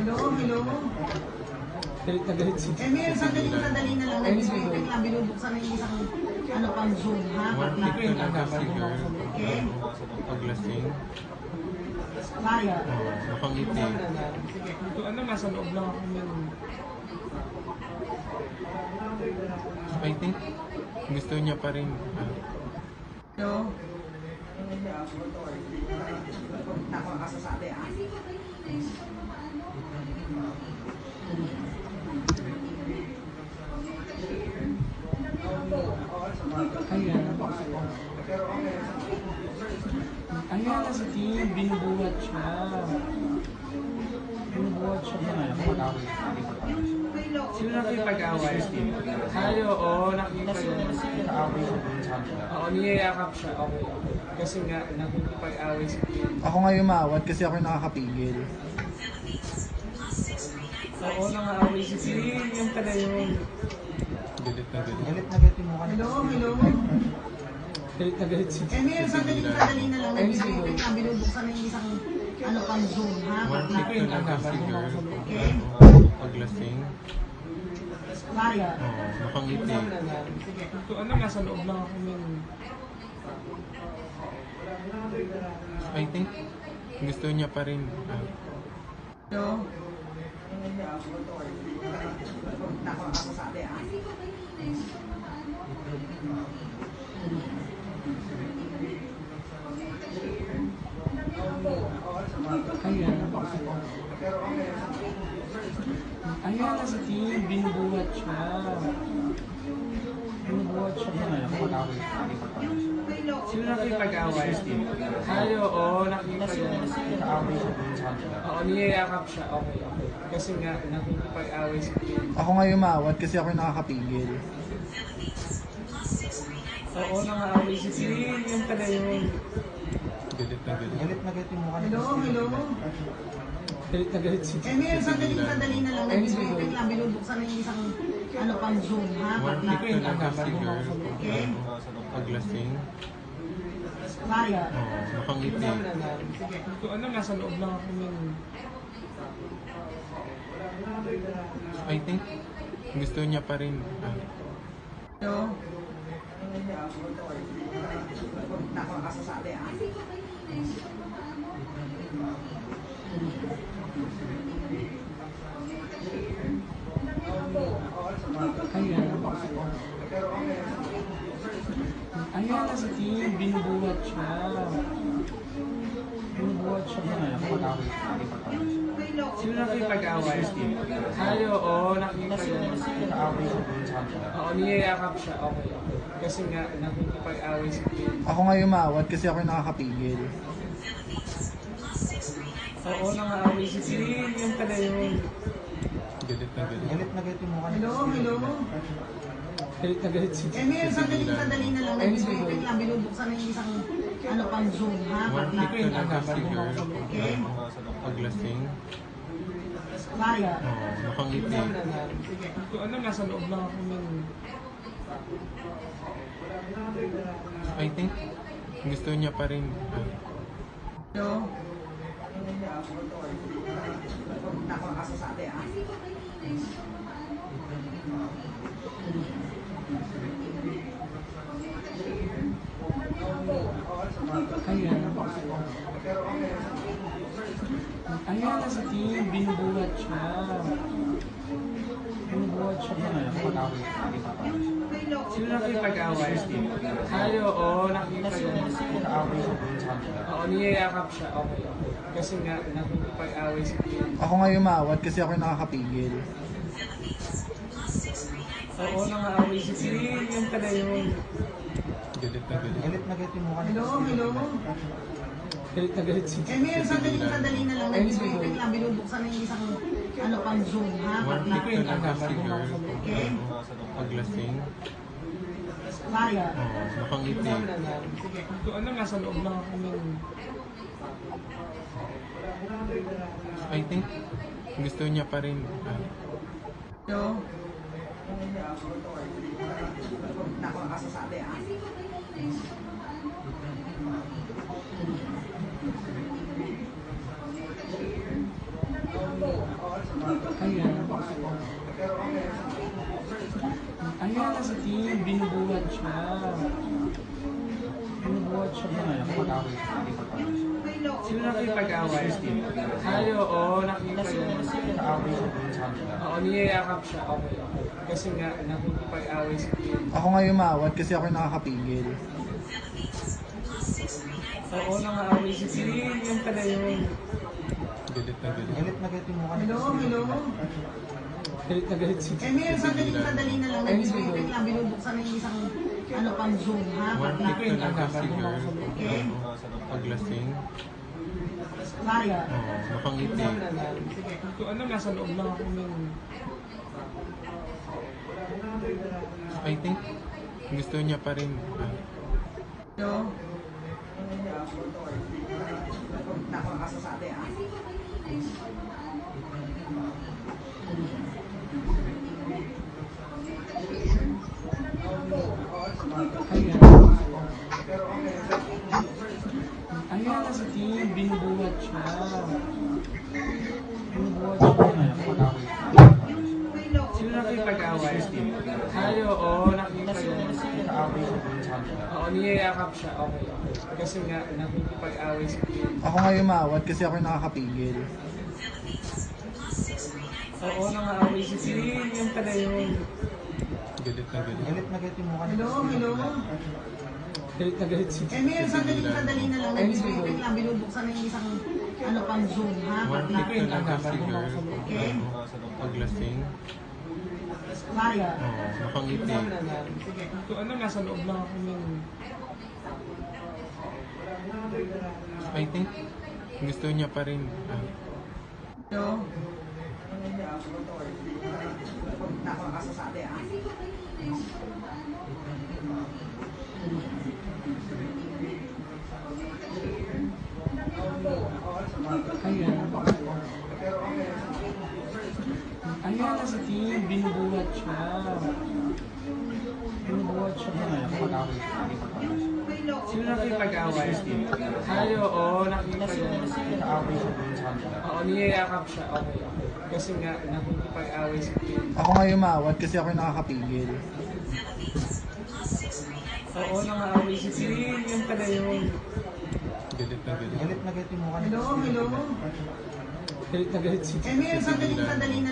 Hello. Galit na galit si Sandali na lang. Wait lang, binubuksan na yung isang pang Zoom, ha? Hindi ko yung Si girl, Okay? paglasing. Maya. Nakangiti. Ito nasa loob lang ako nun. I think gusto niya pa rin. Hello. Ako ang kasasabi, ah. Ayan na si Tim, binubuhat siya. Binubuhat siya ba? Sino nakipag-away? Ay, oo, nakita yun. Nakipag-away siya dun sa kanila. Oo, niyayakap siya. Okay. Kasi nga, nakipag-away si Tim. Ako nga umawat kasi ako yung nakakapigil. Oo, nangaaway si Tim. Yung pala yun. Galit na galit. Galit na galit yung mukha nito. Hello. Galit na galit si Tim. Sandali na lang. Wait lang, binubuksan na yung isang pang Zoom, ha? Hindi ko yung si girl, Okay? paglasing. Maya. Nakangiti. Ito nasa loob lang ako nun. I think gusto niya pa rin. Hello. Ako ang kasasabi, ah. Ayan na si Tim, binubuhat siya. Binubuhat siya ba? Sino nakipag-away? Ay, oo, nakita yun. Nakipag-away siya dun sa kanila. Oo, niyayakap siya. Okay. Kasi nga, nakipag-away si Tim. Ako nga umawat kasi ako yung nakakapigil. Oo, nangaaway si Tim. Yung pala yun. Galit na galit. Galit na galit yung mukha nito. Hello. Galit na galit si Tim. Sandali na lang. Wait lang, binubuksan na yung isang pang Zoom, ha? Hindi ko yung si girl, Okay? paglasing. Maya. Nakangiti. Ito nasa loob lang ako nun. I think gusto niya pa rin. Hello. Ako ang kasasabi, ah. Ayan na si Tim, binubuhat siya. Binubuhat siya ba? Sino nakipag-away? Ay, oo, nakita yun. Nakipag-away siya dun sa kanila. Oo, niyayakap siya. Okay. Kasi nga, nakipag-away si Tim. Ako nga umawat kasi ako yung nakakapigil. Oo, nangaaway si Tim. Yung pala yun. Galit na galit. Galit na galit yung mukha nito. Hello. Galit na galit si Tim. Sandali na lang. Wait lang, binubuksan na yung isang pang Zoom, ha? Hindi ko yung si girl, Okay? paglasing. Maya. Nakangiti. Ito nasa loob lang ako nun. I think gusto niya pa rin. Hello. Ako ang kasasabi, ah. Ayan na si Tim, binubuhat siya. Binubuhat siya ba? Sino nakipag-away? Ay, oo, nakita yun. Nakipag-away siya dun sa kanila. Oo, niyayakap siya. Okay. Kasi nga, nakipag-away si Tim. Ako nga umawat kasi ako yung nakakapigil. Oo, nangaaway si Tim. Yung pala yun. Galit na galit. Galit na galit yung mukha nito. Hello. Galit na galit si Tim. Sandali na lang. Wait lang, binubuksan na yung isang pang Zoom, ha? Hindi ko yung si girl, Okay? paglasing. Maya. Nakangiti. Ito nasa loob lang ako nun. I think gusto niya pa rin. Hello. Ako ang kasasabi, ah. Ayan na si Tim, binubuhat siya. Binubuhat siya ba? Pag-away siya, hindi pag-away siya. Sino nakipag-away? Ay, oo, nakita yun. Nag-away siya dun sa kanila. Oo, niyayakap siya. Okay, okay. Kasi nga, nakipag-away si Tim. Ako nga umawat kasi ako yung nakakapigil. Oo, nang-aaway si Tim. Yan pala yun. Galit na galit. Galit na galit yung mukha Hello, hello. Galit na galit si Tim. Eh, may sandali na lang. Wait lang, binubuksan na yung isang ano pang Zoom, ha? One Pag week talaga si girl. Okay. Paglasing. Sorry. Oo, napangiti. Sige. Kung ano, nasa loob lang ako nun. I think gusto niya pa rin. Hello. Nakakasasabi, ah. Ayan na si Tim, binubuhat siya. Binubuhat siya. Pag-away siya. Sino nakipag-away? Ay, oo, nakita yun. Nag-away siya dun sa kanila. Oo, niyayakap siya. Okay, okay. Kasi nga, nakipag-away si Tim. Ako nga umawat kasi ako yung nakakapigil. Oo, nang-aaway si Tim. Yan pala yun. Galit na galit. Galit na galit yung mukha Hello, hello. Galit na galit si Eh, Tim. may sandali na lang. Wait lang, binubuksan na yung isang ano pang Zoom, ha? One Pag week talaga si girl. Okay. Paglasing. Sorry. Oo, napangiti. Sige. Kung ano, nasa loob lang ako nun. I think gusto niya pa rin. Hello. Nakakasasabi, ah. Ayan na si Tim, binubuhat siya. Binubuhat siya. Pag-away siya, hindi pag-away siya. Sino nakipag-away? Ay, oo, nakita yun. Nag-away siya dun sa kanila. Oo, niyayakap siya. Okay, okay. Kasi nga, nakipag-away si Tim. Ako nga umawat kasi ako yung nakakapigil. Oo, nang-aaway si Tim. Yan pala yun. Galit na galit. Galit na galit yung mukha Hello, hello. Galit na galit si Eh, Tim. may sandali na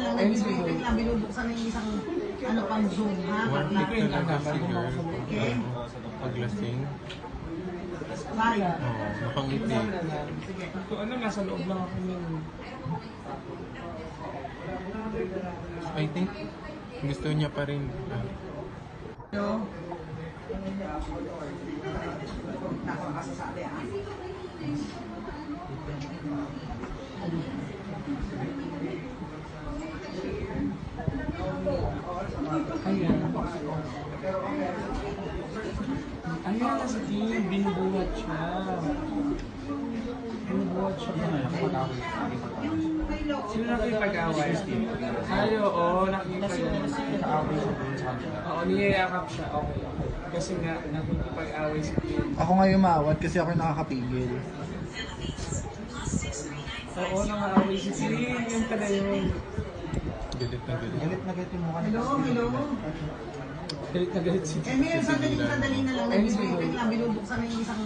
lang. Wait lang, binubuksan na yung isang ano pang Zoom, ha? One Pag week talaga si girl. Okay. Paglasing. Sorry. Oo, napangiti. Sige. Kung ano, nasa loob lang ako nun. I think gusto niya pa rin. Hello. Nakakasasabi, ah. Ayan na si Tim, binubuhat siya. Binubuhat siya. Pag-away siya, hindi pag-away siya. Sino nakipag-away? Ay, oo, nakita yun. Nag-away siya dun sa kanila. Oo, niyayakap siya. Okay, okay. Kasi nga, nakipag-away si Tim. Ako nga umawat kasi ako yung nakakapigil. Oo, nang-aaway si Tim. Yan pala yun. Galit na galit. Galit na galit yung mukha Hello, hello. Galit na galit si Eh, Tim. may sandali na lang. Wait lang, binubuksan na yung isang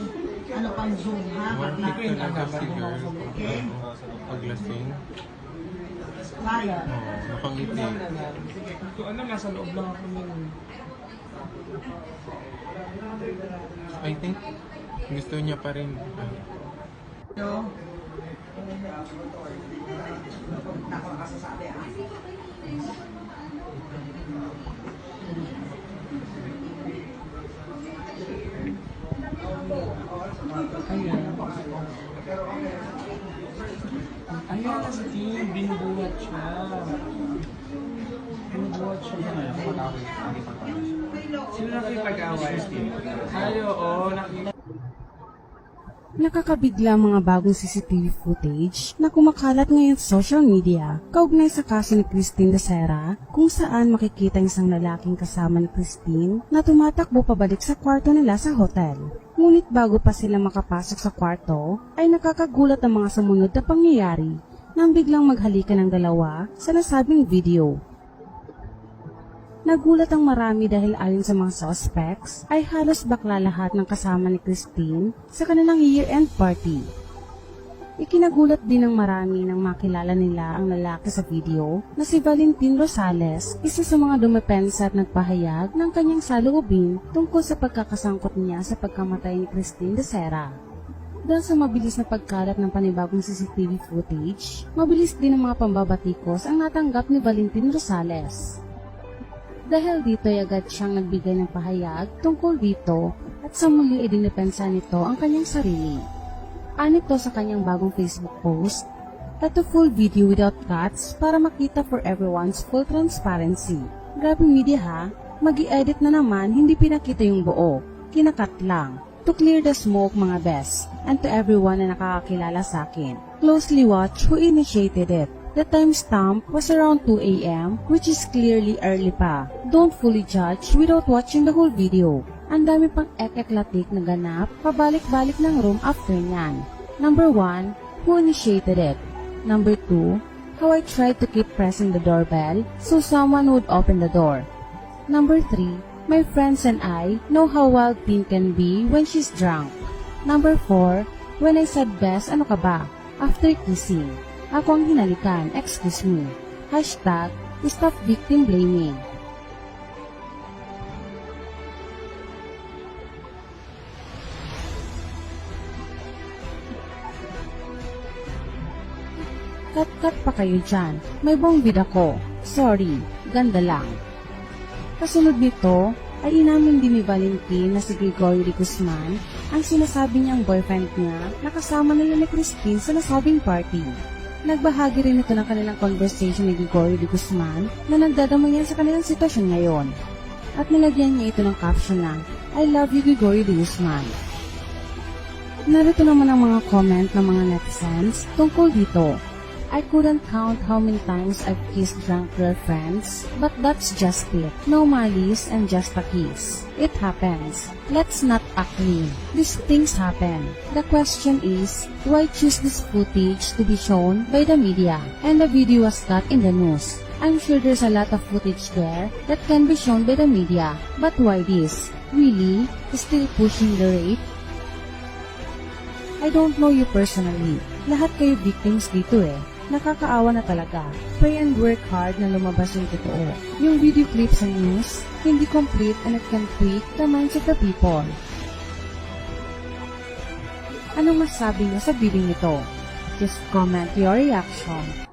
ano pang Zoom, ha? One Pag week talaga si girl. Okay. Paglasing. Sorry. Oo, napangiti. Sige. Kung ano, nasa loob lang ako nun. I think gusto niya pa rin. Hello. Nakakasasabi, ah. Ayan na si Tim, binubuhat siya. Binubuhat siya. Pag-away siya, hindi pag-away siya. Sino nakipag-away? Ay, oo, nakita. Nakakabigla mga bagong CCTV footage na kumakalat ngayon sa social media kaugnay sa kaso ni Christine Dacera kung saan makikita isang lalaking kasama ni Christine na tumatakbo pabalik sa kwarto nila sa hotel. Ngunit bago pa sila makapasok sa kwarto ay nakakagulat ang mga sumunod na pangyayari nang biglang maghalikan ng dalawa sa nasabing video. Nagulat ang marami dahil ayon sa mga suspects ay halos bakla lahat ng kasama ni Christine sa kanilang year-end party. Ikinagulat din ng marami nang makilala nila ang lalaki sa video na si Valentin Rosales, isa sa mga dumepensa at nagpahayag ng kanyang saloobin tungkol sa pagkakasangkot niya sa pagkamatay ni Christine de Sera. Dahil sa mabilis na pagkalat ng panibagong CCTV footage, mabilis din ang mga pambabatikos ang natanggap ni Valentin Rosales. Dahil dito ay agad siyang nagbigay ng pahayag tungkol dito at sa muli ay dinipensa nito ang kanyang sarili. Anito sa kanyang bagong Facebook post, "Ito full video without cuts para makita for everyone's full transparency." Grabe media ha, mag-i-edit na naman hindi pinakita yung buo, kinakat lang. To clear the smoke mga best, and to everyone na nakakakilala sa akin. Closely watch who initiated it. The timestamp was around 2 a.m., which is clearly early pa. Don't fully judge without watching the whole video. Ang dami pang ek-eklatik na ganap, pabalik-balik ng room after nyan. Number 1, who initiated it? Number 2, how I tried to keep pressing the doorbell so someone would open the door. Number 3, my friends and I know how wild Tin can be when she's drunk. Number 4, when I said, "Bes, ano ka ba?" after kissing. Ako ang hinalikan, excuse me. Hashtag, stop victim blaming. Cut-cut pa kayo dyan. May bongbid ako. Sorry, ganda lang. Kasunod nito, ay inamin din ni Valentin na si Gregorio de Guzman ang sinasabi niyang boyfriend niya na kasama nila ni Christine sa nasabing party. Nagbahagi rin ito ng kanilang conversation ni Gregorio de Guzman na nagdadamayan sa kanilang sitwasyon ngayon. At nilagyan niya ito ng caption na, "I love you Gregorio de Guzman." Narito naman ang mga comment ng mga netizens tungkol dito. "I couldn't count how many times I've kissed drunk girlfriends, but that's just it. No malice and just a kiss. It happens. Let's not act mean. These things happen. The question is, why choose this footage to be shown by the media? And the video was cut in the news. I'm sure there's a lot of footage there that can be shown by the media. But why this? Really? Still pushing the rape? I don't know you personally. Lahat kayo victims dito eh. Nakakaawa na talaga. Pray and work hard na lumabas yung totoo. Yung video clip sa news, hindi complete and it can tweak the minds of the people. Anong masasabi niyo sa video nito? Just comment your reaction.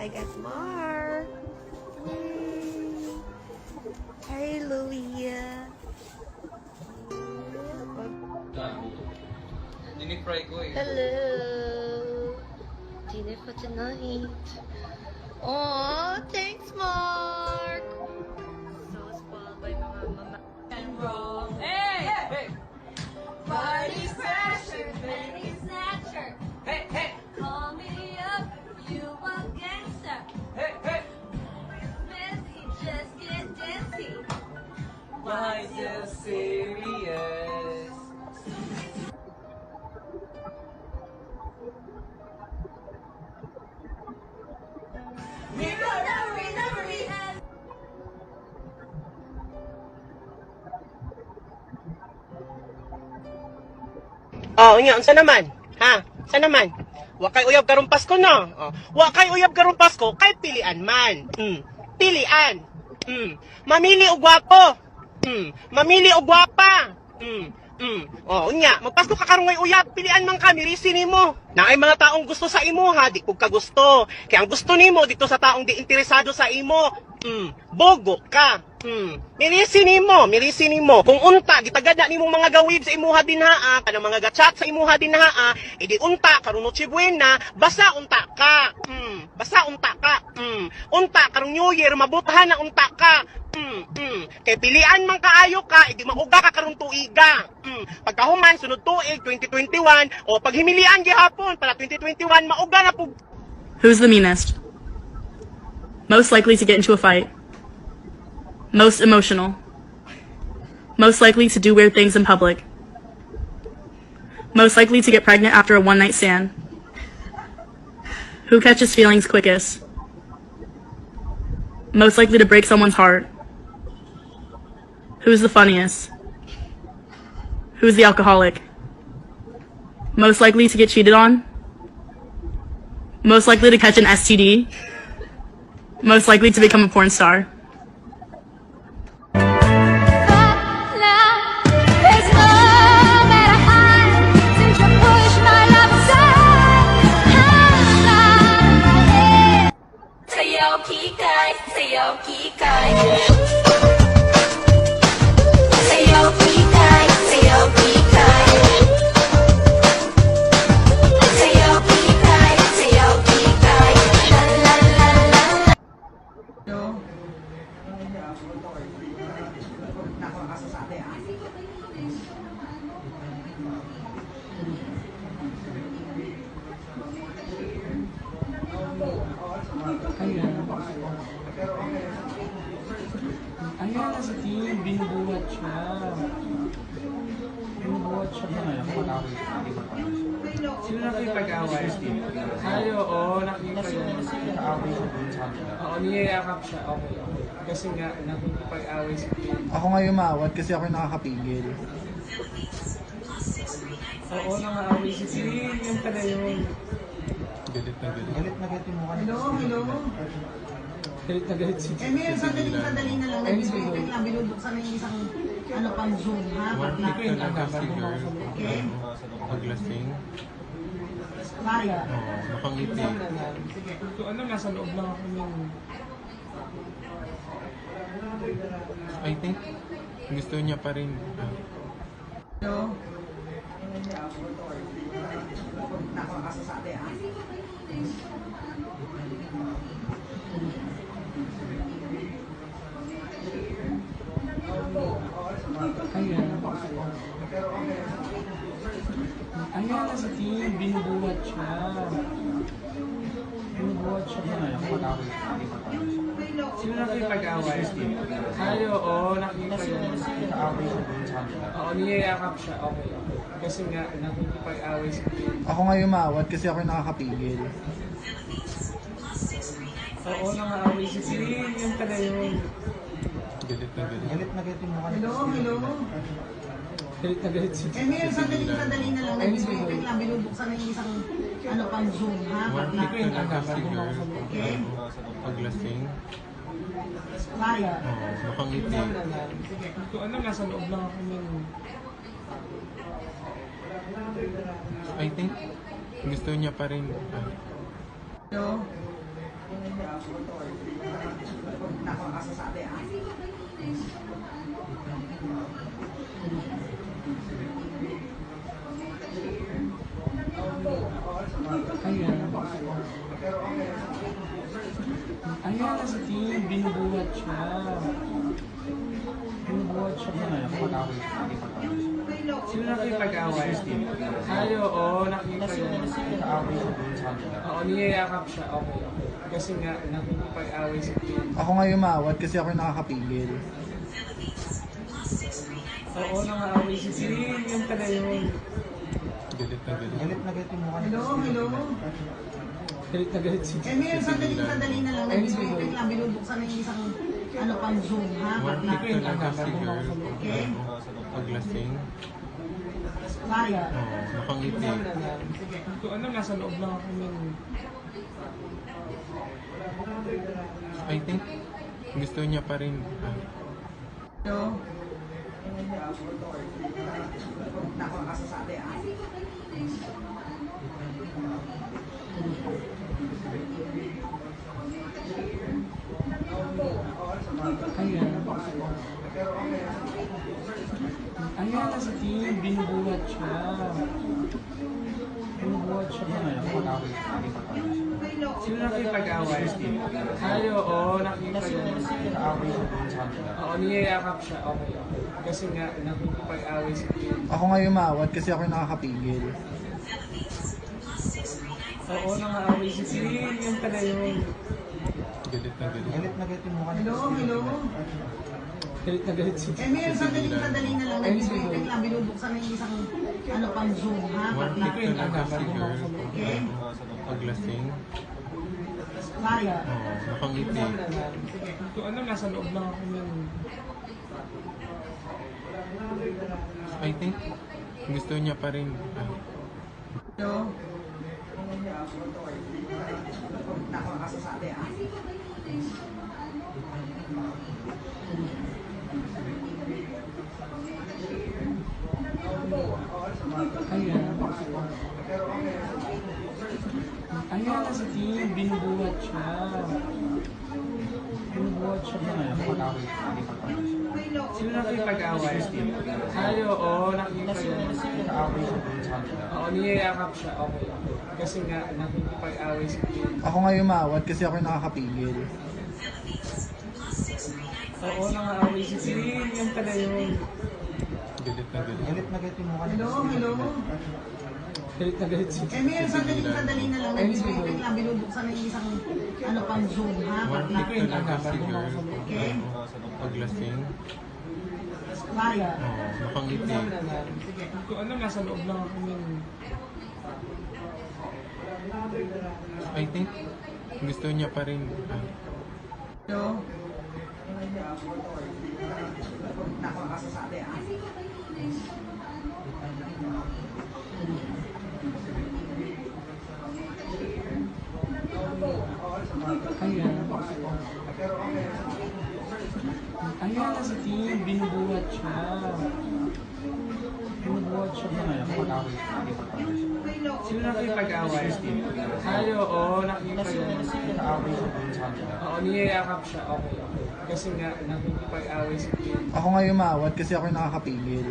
I got more. Hey, Louie. Dinifry ko eh. Hello. Dinner for tonight. Aw, thanks, Mark. So spoiled by mga mama. And roll. Hey! Hey! Party crasher, penny snatcher. Hey, hey, Call me up, you a gangster. hey, hey! Messy, just get dancy. Why so serious? Oh, nya, unsa naman? Ha? Unsa naman? Wa kay uyab karong Pasko no. Oh, wa kay uyab karong Pasko kay pilian man. Pilian. Mamili og gwapo. Mamili og gwapa. Oh, unya, magpasko ka karong ngay uyab, pilian man ka, mirisi nimo. Na ay mga taong gusto sa imo ha, di pug ka gusto. Kaya ang gusto nimo dito sa taong di interesado sa imo, bogo ka. Mirisi nimo. Kung unta gitagad na nimong mga gawid sa imuha dinhaa, kanang mga gatchat sa imuha dinhaa, edi unta karon Noche Buena, basa unta ka. Basa unta ka. Unta karong New Year mabutahan na unta ka. Kay pilian man kaayo ka, hindi mauga ka karong tuiga. Pagkahuman, sunod tuig, 2021, o paghimilian gihapon, para 2021, mauga na po. Who's the meanest? Most likely to get into a fight? Most emotional? Most likely to do weird things in public? Most likely to get pregnant after a one-night stand? Who catches feelings quickest? Most likely to break someone's heart? Who's the funniest? Who's the alcoholic? Most likely to get cheated on? Most likely to catch an STD? Most likely to become a porn star? Ayan na si Tim, binubuhat siya. Binubuhat siya ba ngayon? Sino nakipag-away? Ay, oo, nakita yun. Nag-aaway siya dun sa kanila. Oo, niyayakap siya. Okay. Kasi nga, nakipag-away si Tim. Ako nga umawat kasi ako yung nakakapigil. Oo, nangaaway si Tim. Yung pala yun. Galit na galit. Galit na galit yung mukha niya. Hello? Galit na galit si Eh, Tim. ngayon, sandali na lang. Nag-wait lang, binubuksan na yung isang, ano pang Zoom, ha? One Bakla. week talaga si girl. Okay. Paglasing. Bye. Oo, nakangiti. Sige. So, ano, nasa loob lang ako nun. I think gusto niya pa rin. Hello? Ayan na si Tim, binubuhat siya. Binubuhat siya ba ngayon? Nag-aaway siya. Sino nakipag-away? Ay, oo, nakita yun. Nag-aaway siya dun sa kanila. Oo, niyayakap siya. Okay. Kasi nga, nakipag-away si Tim. Ako nga umawat kasi ako yung nakakapigil. Oo, nangaaway si Tim. Yung pala yun. Galit na galit. Galit na galit yung mukha niya. Hello? Galit na galit si Eh, Tim. ngayon, sandali na lang. Nag-wait lang, binubuksan na yung isang, ano pang Zoom, ha? One Bakla. week talaga si girl. Okay. Paglasing. Bye. Oo, nakangiti. Sige. So, ano, nasa loob lang ako nun. I think gusto niya pa rin. Hello? Ayan na si Tim, binubuhat siya. Binubuhat siya ba ngayon? Nag-aaway siya. Sino nakipag-away? Ay, oo, nakita yun. Nag-aaway siya dun sa kanila. Oo, niyayakap siya. Okay. Kasi nga, nakipag-away si Tim. Ako nga umawat kasi ako yung nakakapigil. Oo, nangaaway si Tim. Yung pala yun. Galit na galit. Galit na galit yung mukha niya. Hello? Galit na galit si Eh, Tim. ngayon, sandali na lang. Nag-wait lang, binubuksan na yung isang, ano pang Zoom, ha? One Bakla. week talaga si girl. Okay. Paglasing. Bye. Oo, nakangiti. Sige. So, ano, nasa loob lang ako nun. I think gusto niya pa rin. Hello? Ayan na si Tim, binubuhat siya. Binubuhat siya ba ngayon? Nag-aaway siya. Sino nakipag-away? Ay, oo, nakita yun. Nag-away siya dun sa kanila. Oo, niyayakap siya. Okay, okay. Kasi nga, nakipag-away si Kim. Ako nga umawat kasi ako yung nakakapigil. Oo, nangaaway si Kim. Yan pala yun. Galit na galit. Galit na galit yung mukha nila. Hello, hello. Galit na galit si Kim. Eh, may sandali na lang. Nag-wait lang, binubuksan na yung isang ano pang Zoom, ha? One Bakla. week talaga si girl. Okay? Paglasing. Bye. Oo, nakangiti. Kung ano, nasa loob lang ako nun. I think gusto niya pa rin. Hello. Ako ang kasasabi, ah. Ayan na si Kim, binubuhat siya. Binubuhat siya. Nag-away siya. Sino nakipag-away? Ay, oo, nakita yun. Nag-away siya dun sa kanila. Oo, niyayakap siya. Okay, okay. Kasi nga, nakipag-away si Kim. Ako nga umawat kasi ako yung nakakapigil. Oo, nangaaway si Kim. Yan pala yun. Galit na galit. Galit na galit yung mukha nila. Hello, hello. Galit na galit si Eh, Kim. may sandali na lang. Nag-wait lang, binubuksan na yung isang ano pang Zoom, ha? One Bakla. week talaga si girl. Okay? Paglasing. Bye. Oo, nakangiti. Kung ano, nasa loob lang ako nun. I think gusto niya pa rin. Hello. Ako ang kasasabi, ah. Ayan na si Kim, binubuhat siya. Binubuhat siya. Nag-away siya. Sino nakipag-away? Ay, oo, nakita yun. Nag-away siya dun sa kanila. Oo, niyayakap siya. Okay, okay. Kasi nga, nakipag-away si Kim. Ako nga umawat kasi ako yung nakakapigil.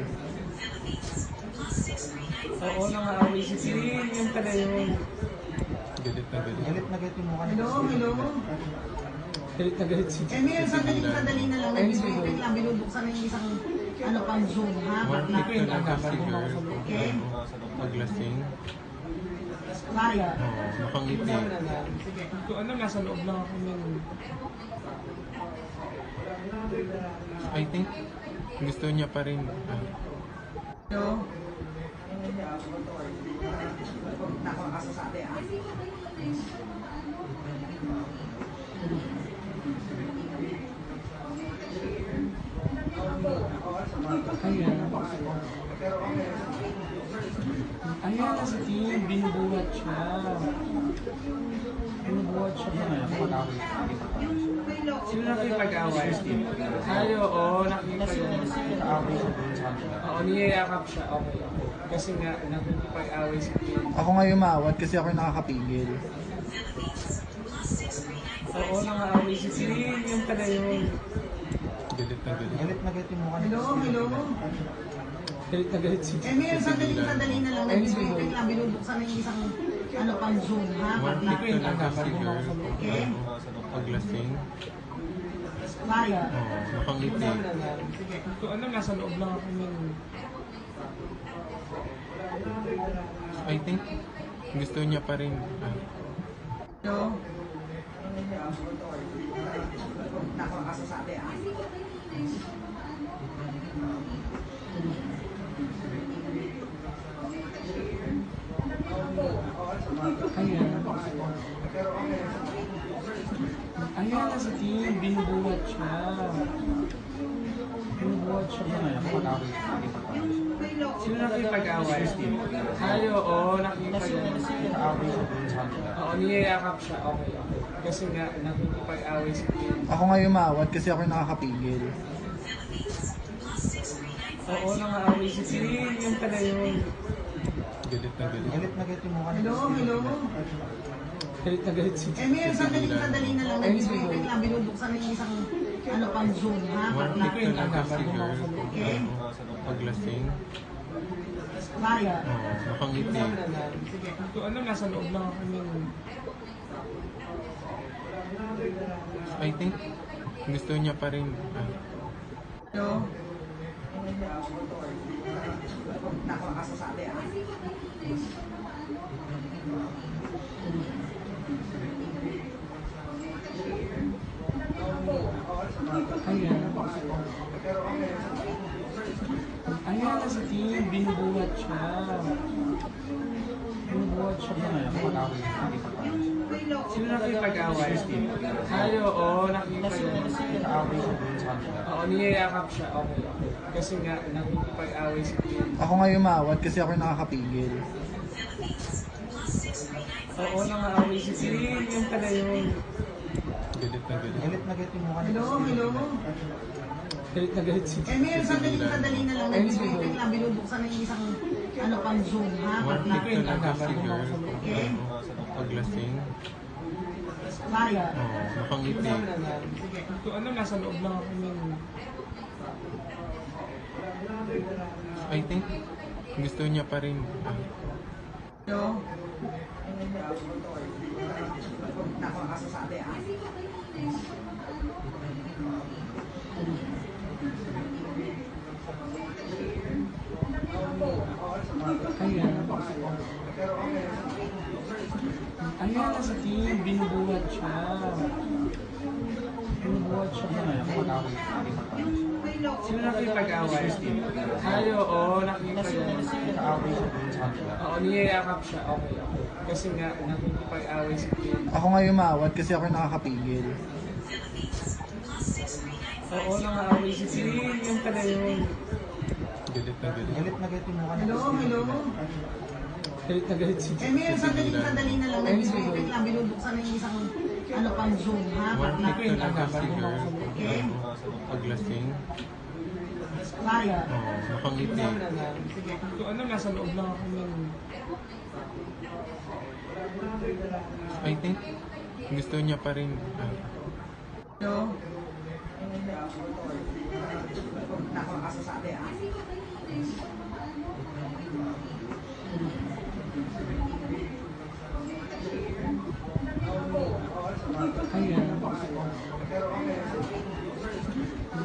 Oo, nangaaway si Kim. Yan pala yun. Galit na galit. Galit na galit yung mukha nila. Hello, hello. Galit na galit si Eh, Kim. may sandali na lang. Nag-wait lang, binubuksan na yung isang ano pang Zoom, ha? One Bakla. week talaga si girl. Okay? Paglasing. Bye. Oo, nakangiti. Kung ano, nasa loob lang ako nun. I think gusto niya pa rin. Hello. Ako ang kasasabi, ah. Ayan na si Kim, binubuhat siya. Binubuhat siya. Nag-away siya. Sino nakipag-away? Ay, oo, nakita yun. Nag-away siya dun sa kanila. Oo, niyayakap siya. Okay, okay. Kasi nga, nakipag-away si Kim. Ako nga umawat kasi ako yung nakakapigil. Oo, nangaaway si Kim. Yan pala yun. Galit na galit. Galit na galit yung mukha nila. Hello, hello. Galit na galit si Eh, Kim. may sandali na lang. Nag-wait lang, binubuksan na yung isang ano pang Zoom, ha? One Bakla. week talaga si girl. Okay? Paglasing. Bye. Oo, nakangiti. Kung ano, nasa loob lang ako nun. I think gusto niya pa rin. Hello. Ako ang kasasabi, ah. Ayan na si Kim, binubuhat siya. Binubuhat siya. Nag-away siya. Sino nakipag-away? Ay, oo, nakita yun. Nag-away siya dun sa kanila. Oo, niyayakap siya. Okay, okay. Kasi nga, nakipag-away si Kim. Ako nga umawat kasi ako yung nakakapigil. Oo, nangaaway si Kim. Yan pala yun. Galit na galit. Galit na galit yung mukha nila. Hello, hello. Galit na galit si Eh, Kim. may sandali na lang. Nag-wait lang, binubuksan na yung isang ano pang Zoom, ha? One Bakla. week talaga si girl. Okay? Paglasing. Bakit? Oo, nakangiti. Sige. Ito ano, nasa loob lang ako nun. I think gusto niya pa rin. Hello? Nakakasasabi ah. Ayan na si Tim, binubuhat siya. Binubuhat siya ba ngayon? Mag-away siya, hindi pa paano. Sino nakipag-away? Ay, oo, nakipag-away. Nag-away siya dun sa kanila. Oo, niyayakap siya. Okay. Kasi nga, nakipag-away si Tim. Ako nga umawat kasi ako yung nakakapigil. Oo, nangaaway si Tim. Yung pala yun. Galit na galit. Galit na galit yung mukha ni Hello? Christine. Hello? Galit na galit si Eh, Tim. may sandali na lang. Nag-speaking lang. Binubuksan ng isang ano pang Zoom, ha? One Pag week talaga si girl. Okay. Paglasing. Bakit? Oo, nakangiti. Sige. Ito ano, nasa loob lang ako nun. I think gusto niya pa rin. Hello? Nakakasasabi ah. Ayan na si Tim, binubuhat siya. Binubuhat siya ba ngayon? Mag-away siya, hindi pa paano. Sino nakipag-away? Ay, oo, nakipag-away. Nag-away siya dun sa kanila. Oo, niyayakap siya. Okay. Kasi nga, nakipag-away si Tim. Ako nga umawat kasi ako yung nakakapigil. Oo, nangaaway si Tim. Yung pala yun. Galit na galit. Galit na galit yung mukha ni Hello? Christine. Hello? Galit na galit si Eh, Tim. may sandali na lang. Nag-speaking lang. Binubuksan ng isang ano pang Zoom, ha? One Pag week talaga si girl. Okay. Paglasing. Bakit? Oo, nakangiti. Sige. Ito ano, nasa loob lang ako nun. I think gusto niya pa rin. Hello? Nakakasasabi ah.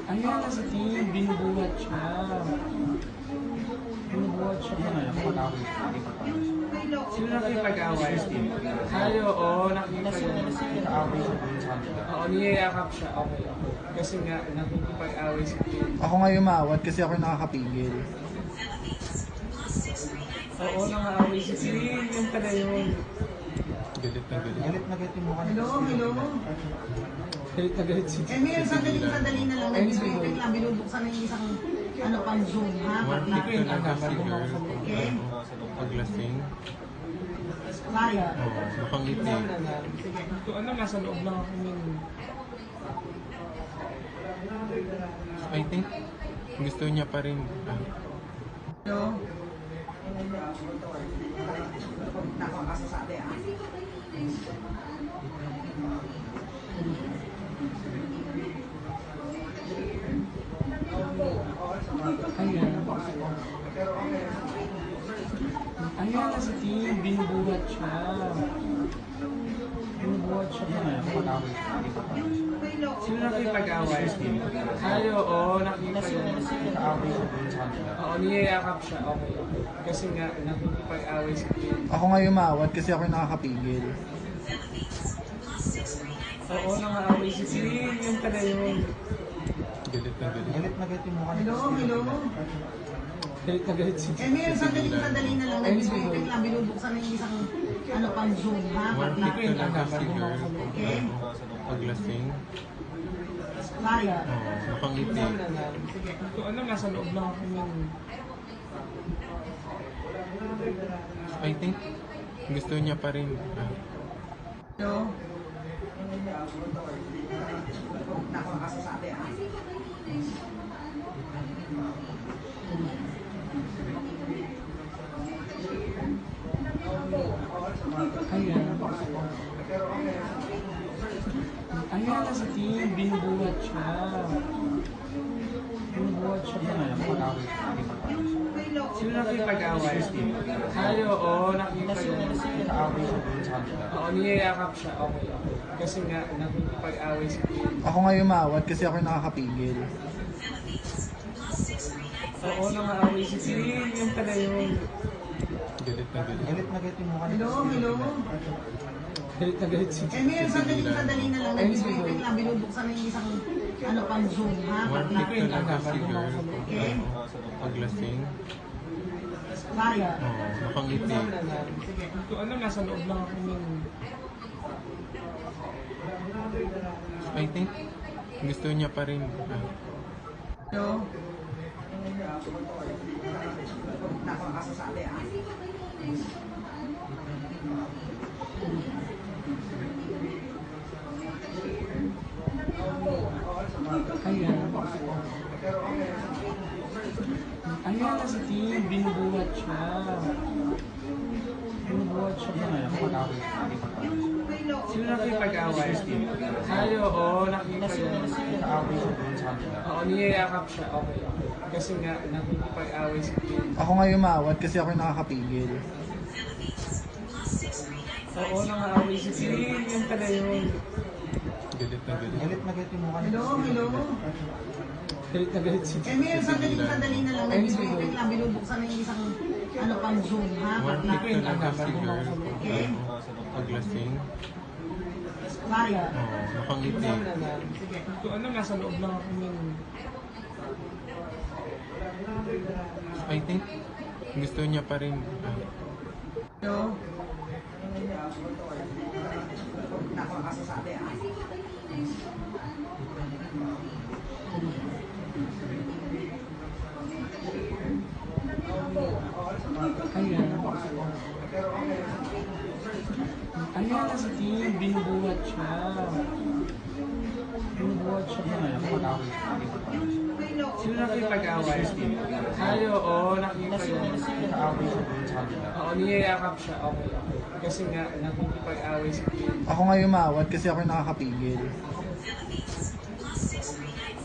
Ayan na si Tim, binubuhat siya. Binubuhat siya ba ngayon? Mag-away siya, hindi pa paano. Sino nakipag-away? Ay, oo, nakipag-away. Nag-away siya dun sa kanila. Oo, niyayakap siya. Okay. Kasi nga, nakipag-away si Tim. Ako nga umawat kasi ako yung nakakapigil. Oo, nangaaway si Tim. Yung pala yun. Galit na galit. Galit na galit yung mukha ni Hello? Christine. Hello? Galit na galit si Eh, Tim. may sandali na lang. Nag-speaking lang. Binubuksan ng isang ano pang Zoom, ha? One Pag week talaga si girl. Okay. Paglasing. Bakit? Oo, nakangiti. Sige. Ito ano, nasa loob lang ako nun. I think gusto niya pa rin. Hello? Nakakasasabi ah. Ayan na si Tim, binubuhat siya. Binubuhat siya ba ngayon? Mag-away siya, hindi pa paano. Sino nakipag-away? Ay, oo, nakipag-away. Nag-away siya dun sa kanila. Oo, niyayakap siya. Okay. Kasi nga, nakipag-away si Tim. Ako nga umawat kasi ako yung nakakapigil. Oo, nangaaway si Tim. Yung pala yun. Galit na galit. Galit na galit yung mukha ni Hello? Christine. Hello? Galit na galit si Eh, Tim. may sandali na lang. Nag-speaking lang. Binubuksan ng isang ano pang Zoom, ha? One Pag week talaga si girl. Okay. Paglasing. Bakit? Oo, nakangiti. Sige. Ito ano, nasa loob lang ako nun. I think gusto niya pa rin. Hello? Nakakasasabi ah. Ayan na si Tim, binubuhat siya. Binubuhat siya siya na lang, mag-away siya. Sino nakipag-away? Ay, oo, nakita yun. Nag-away siya dun sa kanila. Oo, niyayakap siya. Okay, okay. Kasi nga, nakipag-away siya. Ako nga umawat kasi ako yung nakakapigil. Oo, nang-aaway si Celine. Yan pala yun. Galit na galit. Galit na galit yung mukha nito. Hello. Galit na galit si Eh, ngayon, sandali na lang. Wait lang, binubuksan na yung isang ano pang Zoom, ha? Warming talaga si girl. Okay. Paglasing. Bye. Oo, nakangiti. Sige. Ito, ano, nasa loob lang ako nun. I think gusto niya pa rin. Hello. Ayan na si Tim, binubuhat siya. Binubuhat siya. Siya na lang, mag-away siya. Sino nakipag-away? Ay, oo, nakita yun. Nag-away siya dun sa kanila. Oo, niyayakap siya. Okay, okay. Kasi nga, nakipag-away si Tim. Ako nga umawat kasi ako yung nakakapigil. Oo, nang-aaway si Celine. Yan pala yun. Galit na galit. Galit na galit yung mukha nito. Hello. Galit na galit si Eh, ngayon, sandali na lang. Wait lang, binubuksan na yung isang ano pang Zoom, ha? Warming talaga si girl. Okay. Paglasing. Bye. Oo, nakangiti. Sige. Ito, ano, nasa loob lang ako nun. I think gusto niya pa rin. Hello. Ayan na si Tim, binubuhat siya. Binubuhat siya. Siya na lang, mag-away siya. Sino nakipag-away? Ay, oo, nakita yun. Nag-away siya dun sa kanila. Oo, niyayakap siya. Okay, okay. Kasi nga, nakipag-away si Tim. Ako nga umawat kasi ako yung nakakapigil.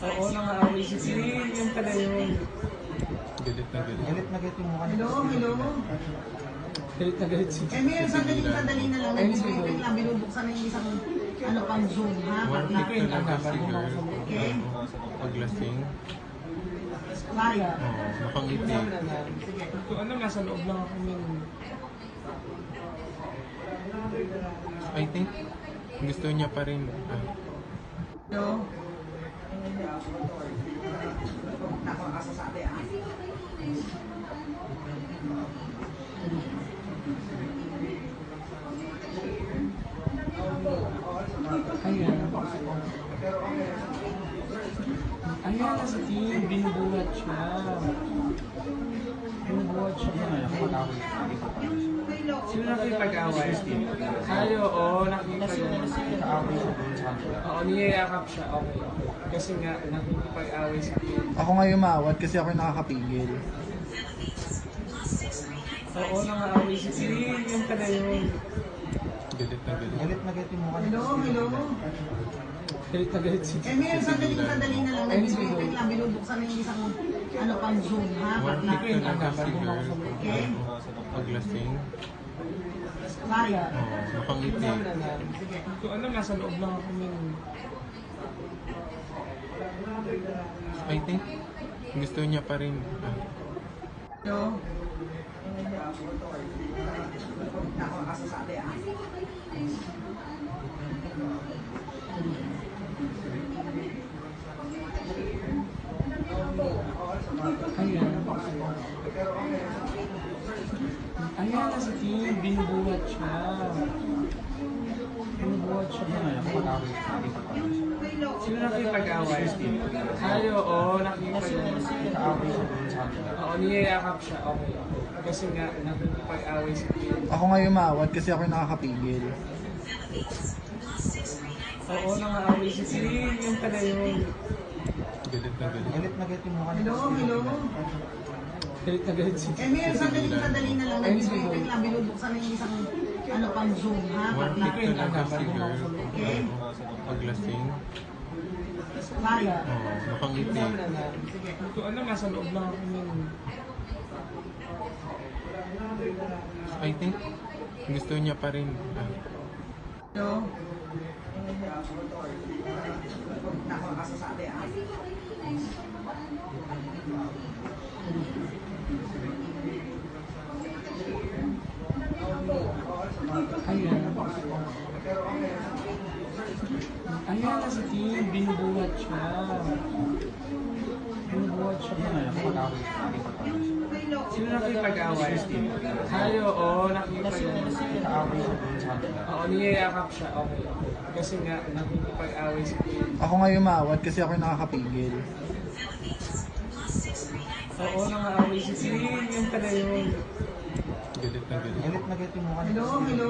Oo, nang-aaway si Celine. Yan pala yun. Galit na galit. Galit na galit yung mukha nito. Hello. Galit na galit si Eh, ngayon, sandali na lang. Wait lang, binubuksan na yung isang ano pang Zoom, ha? Warming talaga si girl. Okay. Paglasing. Bye. Oo, nakangiti. Sige. Ito, ano, nasa loob lang ako nun. I think gusto niya pa rin. Hello. Ayan na si Tim, binubuhat siya. Binubuhat siya. Siya na lang, mag-away siya. Sino nakipag-away? Ay, oo, nakita yun. Nag-away siya dun sa kanila. Oo, niyayakap siya. Okay, okay. Kasi nga, nakipag-away si Tim. Ako nga umawat kasi ako yung nakakapigil. Oo, nang-aaway si Celine. Yan pala yun. Galit na galit. Galit na galit yung mukha nito. Hello. Galit na galit si Eh, ngayon, sandali na lang. Wait lang, binubuksan na yung isang ano pang Zoom, ha? Warming talaga si girl. Okay. Paglasing. Bye. Oo, nakangiti. Sige. Ito, ano, nasa loob lang ako nun. I think gusto niya pa rin. Hello. Ayan na si Tim, binubuhat siya. Binubuhat siya. Siya na lang, mag-away siya. Sino nakipag-away? Ay, oo, nakita yun. Nag-away siya dun sa kanila. Oo, niyayakap siya. Okay, okay. Kasi nga, nakipag-away si Tim. Ako nga umawat kasi ako yung nakakapigil. Oo, nang-aaway si Celine. Yan pala yun. Galit na galit. Galit na galit yung mukha nito. Hello. Galit na galit si Eh, ngayon, sandali na lang. Wait lang, binubuksan na yung isang ano pang Zoom, ha? Warming talaga si girl. Okay. Paglasing. Bakit? Oo, nakangiti. Sige. Hindi ko alam, nasa loob lang ako nun. I think gusto niya pa rin. No? Nakakasasabi ah. Ayan na si Tim, binubuhat siya. Binubuhat siya pa. Sino nakipag-away? Ay, oo, nakipag-away. Nag-away siya dun sa kanila. Oo, niyayakap siya. Okay. Kasi nga, nakipag-away si Tim. Ako nga umawat kasi ako yung nakakapigil. Oo, nang-away si Tim. Yan pala yun. Galit na galit. Galit na galit yung mukha Hello, hello.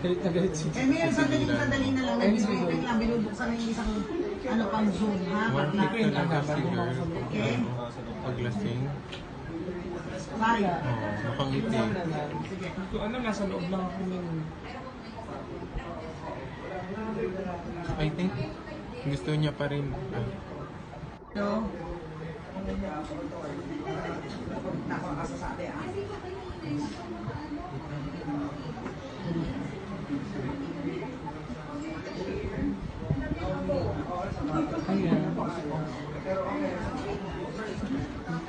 Galit na galit si Eh, Tim. may sandali na lang. Nag-speaker lang. Binubuksan na yung isang ano pang Zoom, ha? One Bakla. click talaga si girl. Okay. Paglasing. Bakit? Oo, nakangiti. Sige. Hindi ko alam, nasa loob lang ako nun. I think gusto niya pa rin. No? Nakakasasabi ah.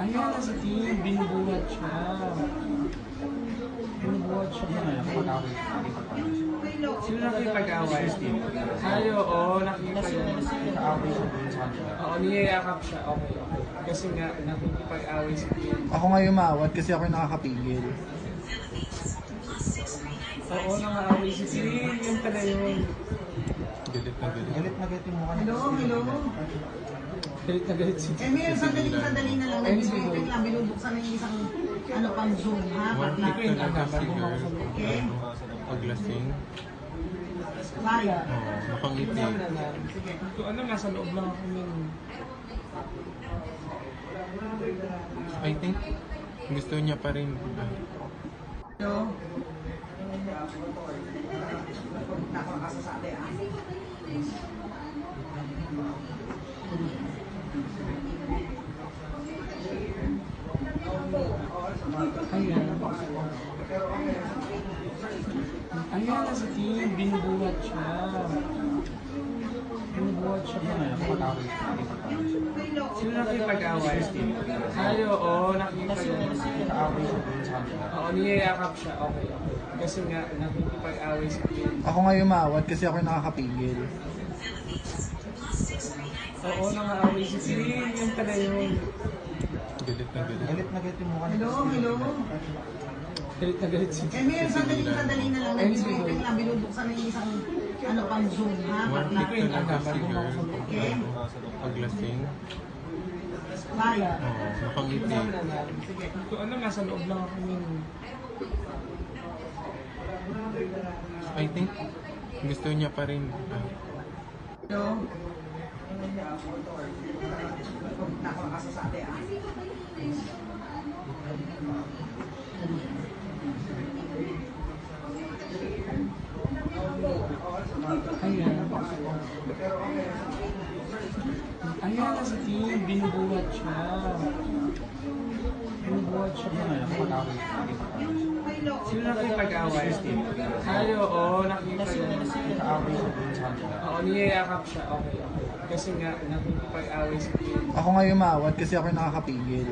Ayan na si Tim, binubuhat siya. Binubuhat siya pa. Nag-away siya. Sino nakipag-away? Ay, oo, nakipag-away. Nag-away siya dun sa kanila. Oo, niyayakap siya. Okay. Kasi nga, nakipag-away si Tim. Ako nga umawat kasi ako yung nakakapigil. Oo, nang-away si Tim. Yan pala yun. Galit na galit. Galit na galit yung mukha Hello, hello. Galit na galit si Eh, Tim. may sandali na lang. Nag-speaker lang. Binubuksan na yung isang ano pang Zoom, ha? One Bakla. click talaga si girl. Okay. Paglasing. Bakit? Oo, nakangiti. Sige. Hindi ko alam, nasa loob lang ako nun. I think gusto niya pa rin. No? Nakakasasabi ah. Ayan na si Tim, binubuhat siya. Binubuhat siya pa. Nag-away siya. Sino nakipag-away? Ay, oo, nakipag-away. Nag-away siya dun sa kanila. Oo, niyayakap siya. Okay. Kasi nga, nakipag-away si Tim. Ako nga umawat kasi ako yung nakakapigil. Oo, nang-away si Tim. Yan pala yun. Galit na galit. Galit na galit yung mukha Hello, hello. Galit na galit si Eh, may sandali na lang. Nag-speaker lang. Binubuksan na yung isang ano pang Zoom, ha? One Bakla. click talaga si girl. Okay. Paglasing. Bakit? Oo, nakangiti. Sige. Hindi ko alam, nasa loob lang ako nun. I think gusto niya pa rin. No? Nakakasasabi ah. Ayan na si Tim, binubuhat siya. Binubuhat siya pa. Nag-away siya. Sino nakipag-away? Ay, oo, nakipag-away. Nag-away siya dun sa kanila. Oo, niyayakap siya. Okay. Kasi nga, nakipag-away si Tim. Ako nga umawat kasi ako yung nakakapigil.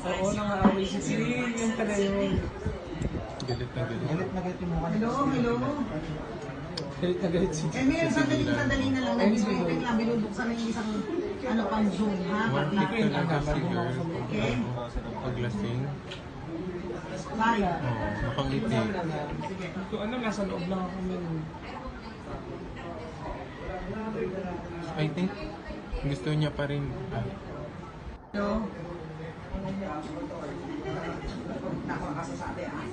Oo, nang-away si Tim. Yan pala yun. Galit na galit. Galit na galit yung mukha Hello, hello. Galit na galit si Eh, may sandali na lang. Nag-speaker lang. Binubuksan na yung isang ano pang Zoom, ha? One Bakla. click talaga si girl. Okay. Paglasing. Bakit? Oo, nakangiti. Sige. Hindi ko alam, nasa loob lang ako nun. I think gusto niya pa rin. No? Nakakasasabi ah.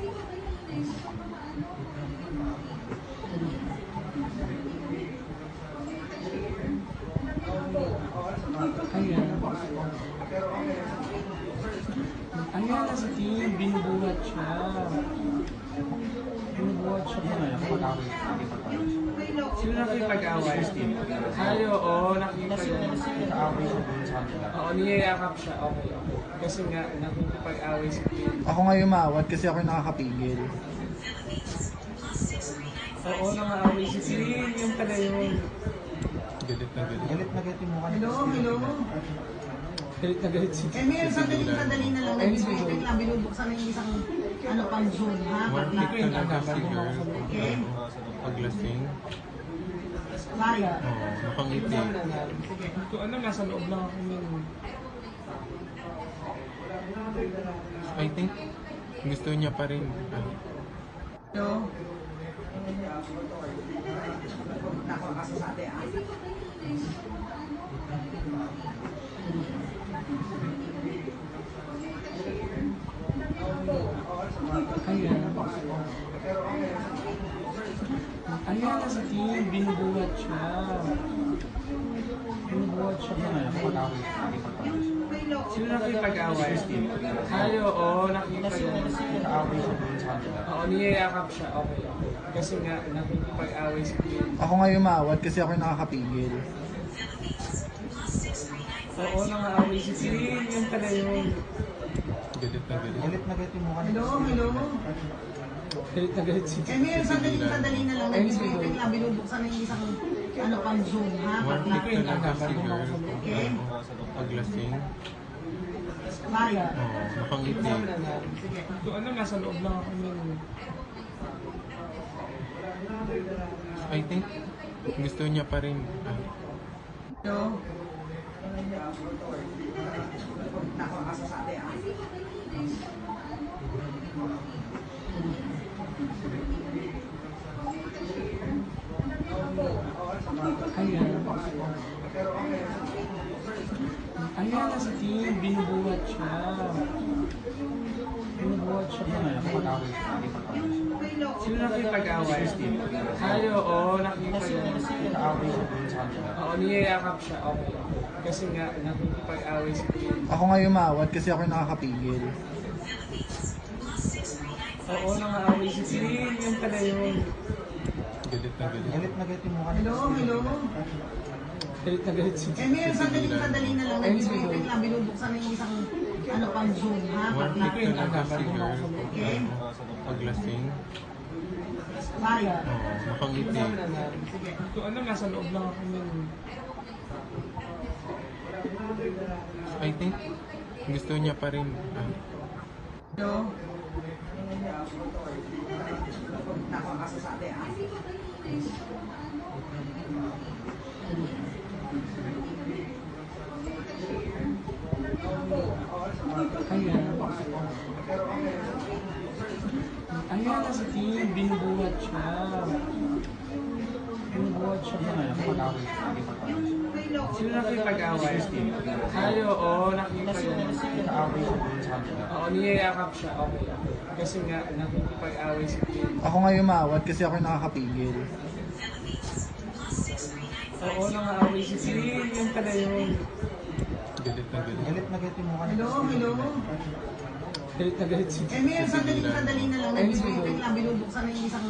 Ayan na si Tim, binubuhat siya. Binubuhat siya pa. Sino nakipag-away? Ay, oo, nakipag-away. Nag-aaway siya dun sa kanila. Oo, niyayakap siya. Okay. Kasi nga, nakipag-away si Queen. Ako nga umawat kasi ako yung nakakapigil. Oo, nangaaway si Queen. Yung pala yun. Galit na galit. Galit na galit yung mukha niya. Hello. Galit na galit si Eh, may sandali na lang. Wait lang, binubuksan na yung isang pang Zoom, ha? One week talaga si girl. Okay. Paglasing. Bye. Oo, nakangiti. Hindi ko alam, nasa loob lang ako nun. I think gusto niya pa rin. Hello. Ayan na si Queen, binubuhat siya. Binubuhat siya. Sino nakipag-away? Ay, oo, nakipag-away. Nag-aaway siya dun sa kanila. Oo, niyayakap siya. Okay. Kasi nga, nakipag-away si Queen. Ako nga umawat kasi ako yung nakakapigil. Oo, nangaaway si Queen. Yung pala yun. Galit na galit. Galit na galit yung mukha niya. Hello. Galit na galit si Eh, may sandali na lang. Wait lang, binubuksan na yung isang pang Zoom, ha? One week talaga si girl. Okay. Paglasing. Bye. Oo, nakangiti. Hindi ko alam, nasa loob lang ako nun. I think gusto niya pa rin. Hello. Ayan na si Queen, binubuhat siya. Binubuhat siya. Nag-aaway siya. Sino nakipag-away? Ay, oo, nakipag-away. Nag-aaway siya dun sa kanila. Oo, niyayakap siya. Okay. Kasi nga, nakipag-away si Queen. Ako nga umawat kasi ako yung nakakapigil. Oo, nangaaway si Queen. Yung pala yun. Galit na galit. Galit na galit yung mukha niya. Hello. Galit na galit si Eh, may sandali na lang. Wait lang, binubuksan na yung isang pang Zoom, ha? One week talaga si girl. Okay. Paglasing. Bye. Oo, nakangiti. Hindi ko alam, nasa loob lang ako nun. I think gusto niya pa rin. Hello. Ayan na si Queen, binubuhat siya. Binubuhat siya. Nag-aaway siya. Sino nakipag-away? Ay, oo, nakipag-away. Nag-aaway siya dun sa kanila. Oo, niyayakap siya. Okay. Kasi nga, nakipag-away si Queen. Ako nga umawat kasi ako yung nakakapigil. Oo, nangaaway si Queen. Yung pala yun. Galit na galit. Galit na galit yung mukha niya. Hello. Galit na galit si Eh, may sandali na lang. Wait lang, binubuksan na yung isang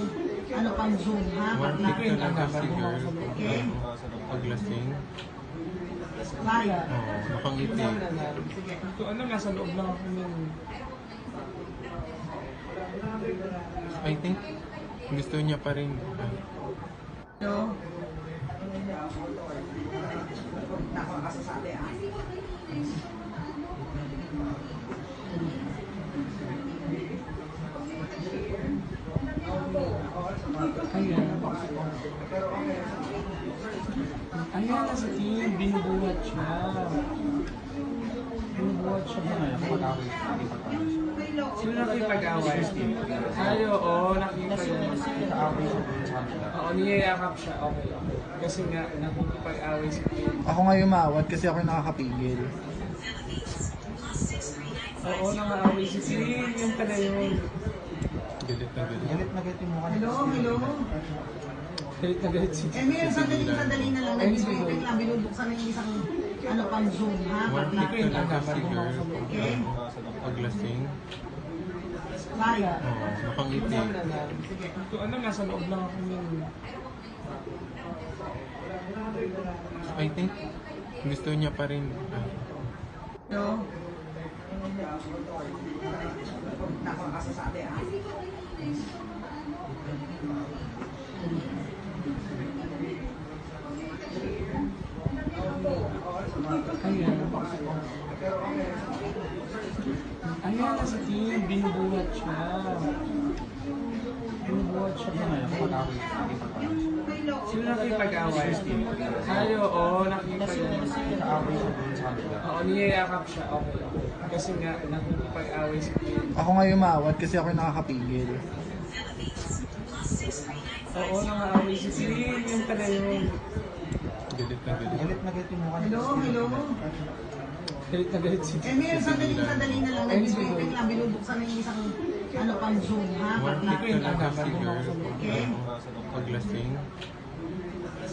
pang Zoom, ha? One week talaga si girl. Okay. Paglasing. Bye. Oo, nakangiti. Hindi ko alam, nasa loob lang ako nun. I think gusto niya pa rin. Hello. Ayan na si Queen, binubuhat siya. Binubuhat siya. Nag-aaway siya. Sino nakipag-away? Ay, oo, nakipag-away. Nag-aaway siya dun sa kanila. Oo, niyayakap siya. Okay. Kasi nga, nakipag-away si Queen. Ako nga umawat kasi ako yung nakakapigil. Oo, nangaaway si Queen. Yung pala yun. Galit na galit. Galit na galit yung mukha niya. Hello. Galit na galit si Eh, may sandali na lang. Wait lang, binubuksan na yung isang pang Zoom, ha? One week talaga si girl. Okay. Paglasing. Bakit? Oo, nakangiti. Sige. Ito ano, nasa loob lang ako nun. I think gusto niya pa rin. No? Nakakasasabi ah. Ayan, nasa team, binubuhat siya. Binubuhat siya ba ngayon? Mag-away siya. Sino nakipag-away? Ay, oo, nakipag-away. Nag-away siya dun sa kanila. Oo, niyayakap siya. Okay, okay. Kasi nga, nakipag-away siya. Ako nga umawat kasi ako yung nakakapigil. Oo, nang-aaway si Celine. Yung pala yun. Galit na galit. Galit na galit yung mukha ni Hello, Christine. hello. Galit na galit si Eh, may sandali na lang. Nag-wait lang. Binubuksan na yung isang ano pang Zoom, ha? One Bakla. hit talaga si girl. Okay. Paglasing.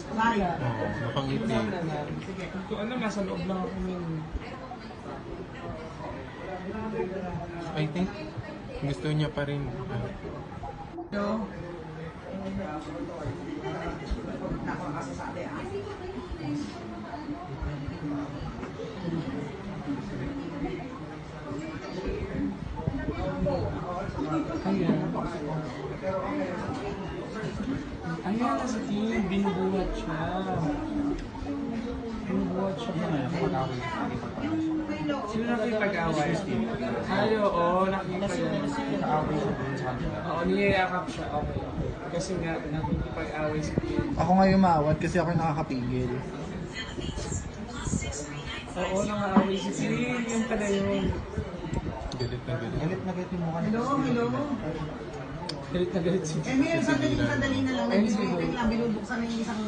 Bakit? Oo, nakangiti. Sige. Ito ano, nasa loob lang ako nun. I think gusto niya pa rin. No? Nakakasasabi ah. Ayan, nasa team, binubuhat siya. Binubuhat siya ba ngayon? Mag-away siya. Sino nakipag-away? Ay, oo, nakipag-away. Nag-away siya dun sa kanila. Oo, niyayakap siya. Okay, okay. Kasi nga, nakipag-away si Celine. Ako nga umawat kasi ako yung nakakapigil. Oo, nang-aaway si Celine. Yung pala yun. Galit na galit. Galit na galit yung mukha ni Hello, Christine. hello. Galit na galit si Eh, may sandali na lang. Nag-wait lang. Binubuksan na yung isang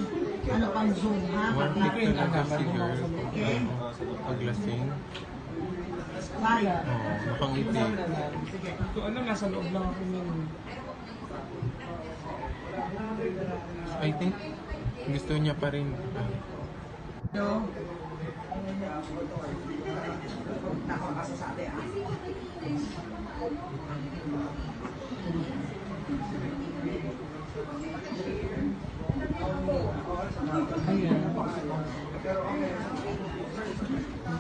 ano pang Zoom, ha? One Bakla. hit talaga si girl. Okay. Paglasing. Bakit? Oo, nakangiti. Sige. Ito ano, nasa loob lang ako nun. I think gusto niya pa rin. No? Nakakasasabi ah.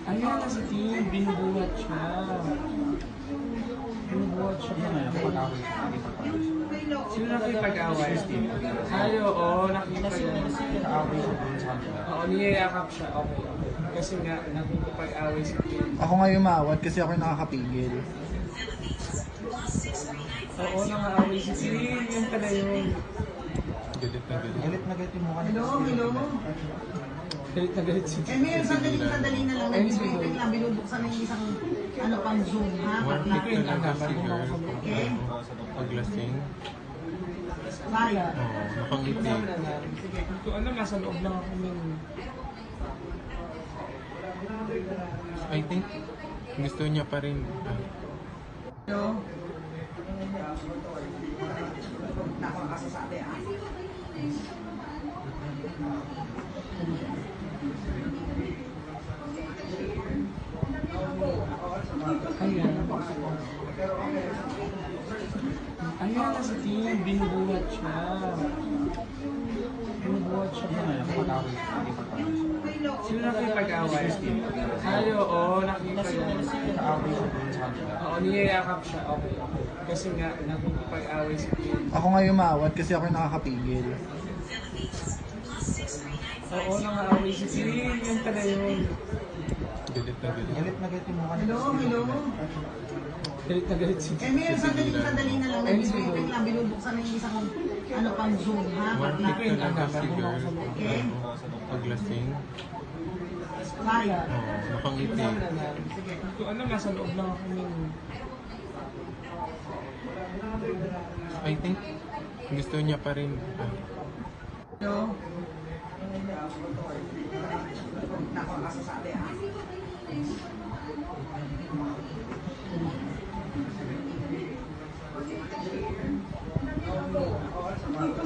Ayan, nasa team, binubuhat siya. Binubuhat siya ba ngayon? Mag-away siya. Sino nakipag-away? Ay, oo, nakipag-away. Nag-away siya dun sa kanila. Oo, niyayakap siya. Okay, okay. Kasi nga, nakipag-away si Celine. Ako nga umawat kasi ako yung nakakapigil. Oo, nang-aaway si Celine. Yung pala yun. Galit na galit. Galit na galit yung mukha ni Hello, Christine. hello. Galit na galit si Eh, may sandali na lang. Nag-wait lang. Binubuksan na yung isang ano pang Zoom, ha? One Bakla. hit talaga si girl. Okay. Paglasing. Bakit? Oo, nakangiti. Sige. Ito ano, nasa loob lang ako nun. I think gusto niya pa rin. No? Nakakasasabi ah. Ayan, nasa team, binubuhat siya. Binubuhat siya ba ngayon? Mag-away siya. Sino nakipag-away? Ay, oo, nakipag-away. Nag-away siya dun sa kanila. Oo, niyayakap siya. Okay, okay. Kasi nga, nakipag-away si Celine. Ako nga umawat kasi ako yung nakakapigil. Oo, nang-aaway si Celine. Yung pala yun. Galit na galit. Galit na galit yung mukha ni Hello, Christine. hello. Galit na galit si Eh, may sandali na lang. Nag-wait lang. Binubuksan na yung isang ano pang Zoom, ha? One Bakla. hit talaga si girl. Okay. Paglasing. Bakit? Oo, nakangiti. Sige. Ito ano, nasa loob lang ako nun. I think gusto niya pa rin. No? Nakakasasabi ah.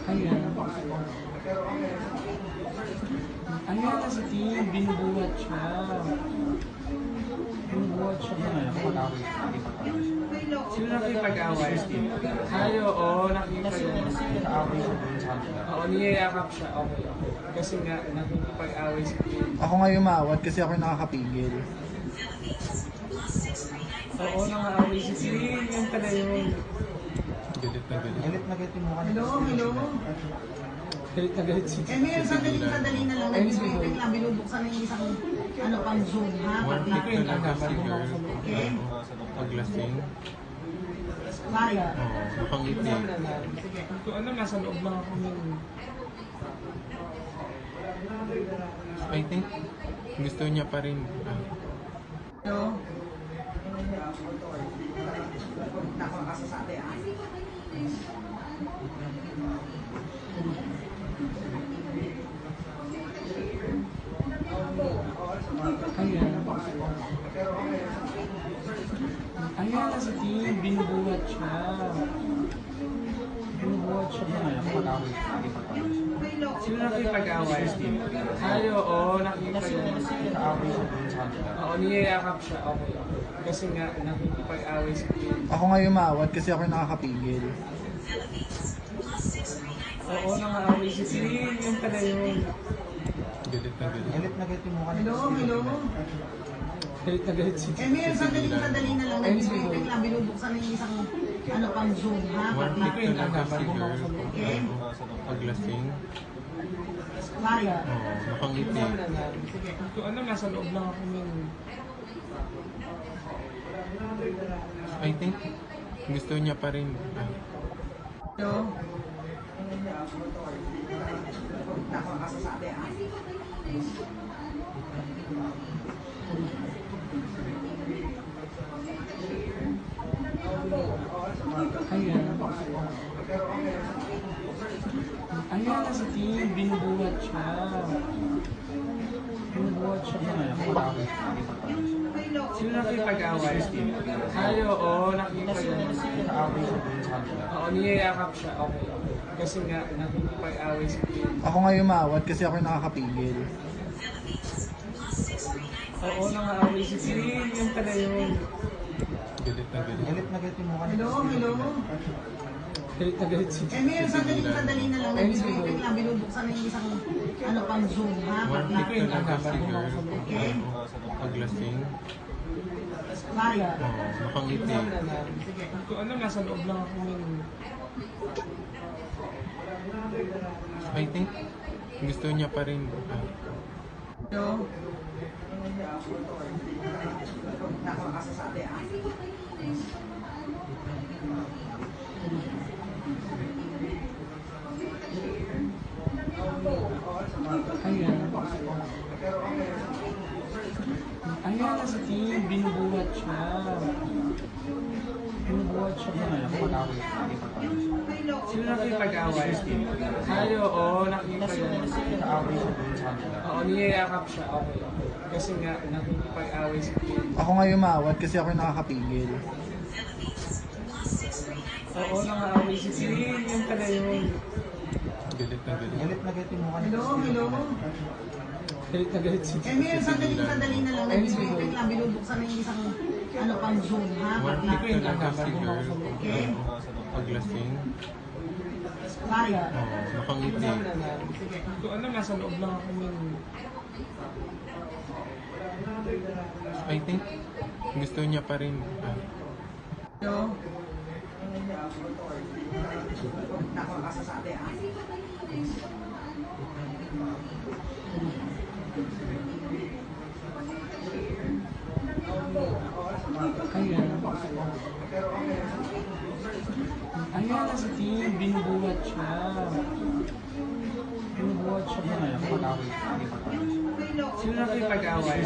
Ayan. Ayan na si Tim, binubuhat siya. Binubuhat siya na. Sino nakipag-away? Ay, oo, nakita yun. Nag-aaway siya dun sa kanila. Oo, niyayakap siya. Okay. Kasi nga, nakipag-away si Tim. Ako nga umawat kasi ako yung nakakapigil. Oo, nang-aaway si Tim. Yan pala yun. Galit na galit. Galit na galit yung mukha Hello, hello. Galit na galit si Eh, Tim. ngayon, sandali na lang. Wait lang, binubuksan na yung isang, ano, pang Zoom, ha? One Pag week talaga si girl. Okay. Paglasing. Bye. Oo, nakangiti. Sige. Kung ano, nasa loob lang ako nun. I think gusto niya pa rin. Hello. Ako ang kasasabi, ah. Ayan na si Tim, binubuhat siya. Binubuhat siya na. Sino nakipag-away? Ay, oo, nakita yun. Nag-aaway siya dun sa kanila. Oo, niyayakap siya. Okay. Kasi nga, nakipag-away si Tim. Ako nga umawat kasi ako yung nakakapigil. Oo, nang-aaway si Tim. Yan pala yun. Galit na galit. Galit na galit yung mukha Hello, hello. Galit na galit si Eh, Tim. ngayon, sandali na lang. Wait lang, binubuksan na yung isang, ano, pang Zoom, ha? One Pag week talaga si girl. Okay. Paglasing. Bye. Oo, nakangiti. Sige. Kung ano, nasa loob lang ako nun. I think gusto niya pa rin. Hello. Ako ang kasasabi, ah. Ayan na si Tim, binubuhat siya. Binubuhat siya na. Sino nakipag-away? Ay, oo, nakita yun. Nag-aaway siya dun sa kanila. Oo, niyayakap siya. Okay. Kasi nga, nakipag-away si Tim. Ako nga umawat kasi ako yung nakakapigil. Oo, nang-aaway si Tim. Yan pala yun. Galit na galit. Galit na galit yung mukha Hello, hello. Galit na galit si Eh, Tim. ngayon, sandali na lang. Wait lang, binubuksan na yung isang, ano, pang Zoom, ha? One Pag week talaga si girl. Okay. Paglasing. Bye. Oo, nakangiti. Sige. Kung ano, nasa loob lang ako nun. I think gusto niya pa rin. Hello. Ako ang kasasabi, ah. Ayan na si Tim, binubuhat siya. Binubuhat siya na. Sino nakipag-away? Ay, oo, nakita yun. Nag-aaway siya dun sa kanila. Oo, niyayakap siya. Okay. Kasi nga, nakipag-away si Tim. Ako nga umawat kasi ako yung nakakapigil. Oo, nang-aaway si Tim. Yan pala yun. Galit na galit. Galit na galit yung mukha Hello, hello. Galit na galit si Eh, Tim. ngayon, sandali na lang. Wait lang, binubuksan na yung isang, ano, pang Zoom, ha? One Pag week talaga si girl. Okay. Paglasing. Bye. Oo, nakangiti. Sige. Kung ano, nasa loob lang ako nun. I think gusto niya pa rin. Hello. Ako ang kasasabi, ah. Ayan na si Tim, binubuhat siya. Binubuhat siya na. Sino nakipag-away?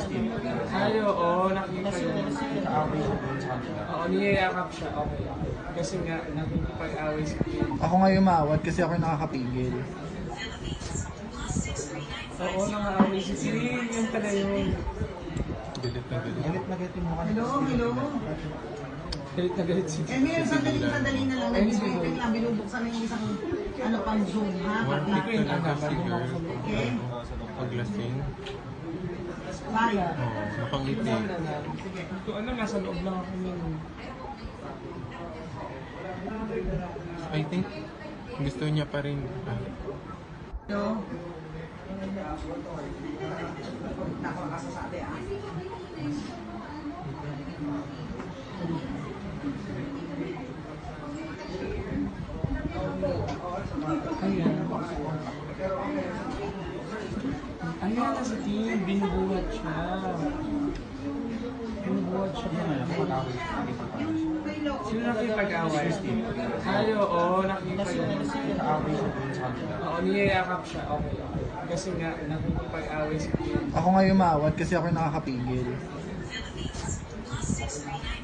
Ay, oo, nakita yun. Nag-aaway siya dun sa kanila. Oo, niyayakap siya. Okay. Kasi nga, nakipag-away si Tim. Ako nga umawat kasi ako yung nakakapigil. Oo, nang-aaway si Tim. Yan pala yun. Galit na galit. Galit na galit yung mukha Hello, hello. Galit na galit si Eh, Tim. ngayon, sandali na lang. Wait lang, binubuksan na yung isang, ano pang Zoom, ha? One Bakla. week talaga si girl. Okay? Paglasing. Bye. Oo, nakangiti. Sige. Ito ano, nasa loob lang ako nun. I think gusto niya pa rin. Hello? Nakakasasabi, ah. Ayan na si Tim, binubuhat siya. Binubuhat siya na. Sino nakipag-away? Ay, oo, nakipag-away. Nag-away siya dun sa kanila. Oo, niyayakap siya. Okay. Kasi nga, nakipag-away si Tim. Ako nga umawat kasi ako yung nakakapigil.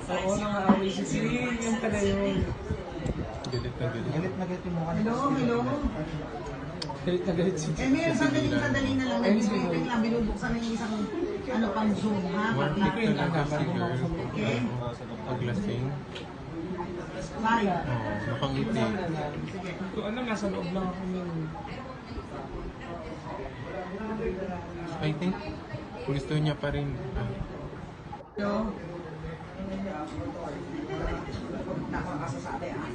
Oo, nang-away si Tim. Yung pala yun. Galit na galit. Galit na galit yung mukha Hello, hello? Galit na galit si Eh, Tim. may sandali na lang. Wait lang, binubuksan na yung isang ano pang Zoom, ha? One Bakla. week talaga si girl. Okay? Paglasing. Bye. Oo, nakangiti. Sige. Ito ano, nasa loob lang ako nun. I think gusto niya pa rin. Hello? Nakakasasabi, ah.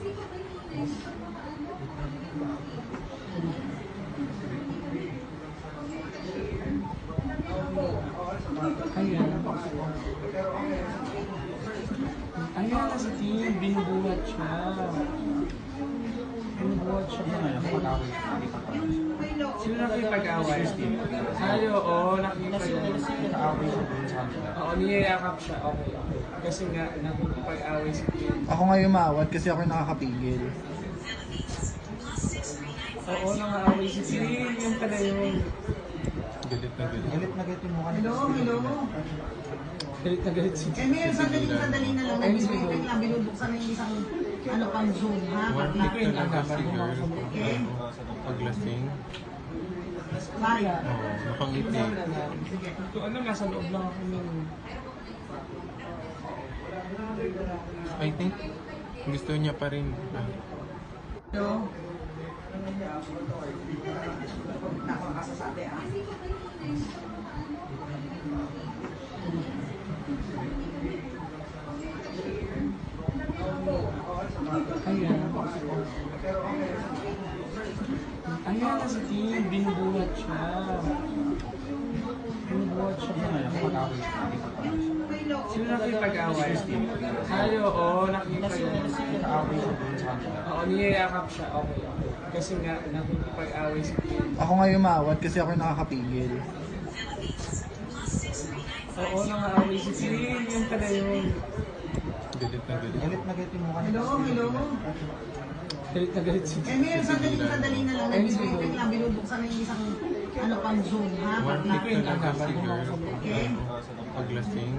Ayan na si Tim, binubuhat siya. Binubuhat siya na. Nag-away siya. Sino nakipag-away? Ay, oo, nakipag-away. Nag-away siya dun sa kanila. Oo, niyayakap siya. Okay. Kasi nga, nakipag-away si Tim. Ako nga umawat kasi ako yung nakakapigil. Oo, nang-away si Tim. Yung pala yun. Galit na galit. Galit na galit yung mukha Hello, hello? Galit na galit si Eh, Tim. may sandali na lang. Wait lang, binubuksan na yung isang ano pang Zoom, ha? One Bakla. week talaga si girl. Okay? Paglasing. Bye. Oo, nakangiti. Sige. Ito ano, nasa loob lang ako nun. I think gusto niya pa rin. Hello? Nakakasasabi, ah. Ayan na si Tim, binubuhat siya. Binubuhat siya na. Nag-away siya. Sino nakipag-away? Ay, oo, nakipag-away. Nag-away siya dun sa kanila. Oo, niyayakap siya. Okay. Kasi nga, nakipag-away si Tim. Ako nga umawat kasi ako yung nakakapigil. Oo, nang-away si Tim. Yung pala yun. Galit na galit. Galit na galit yung mukha Hello, hello? Galit na galit si Eh, Tim. may sandali na lang. Wait lang, binubuksan na yung isang ano pang Zoom, ha? One Bakla. week talaga si girl. Okay? Paglasing.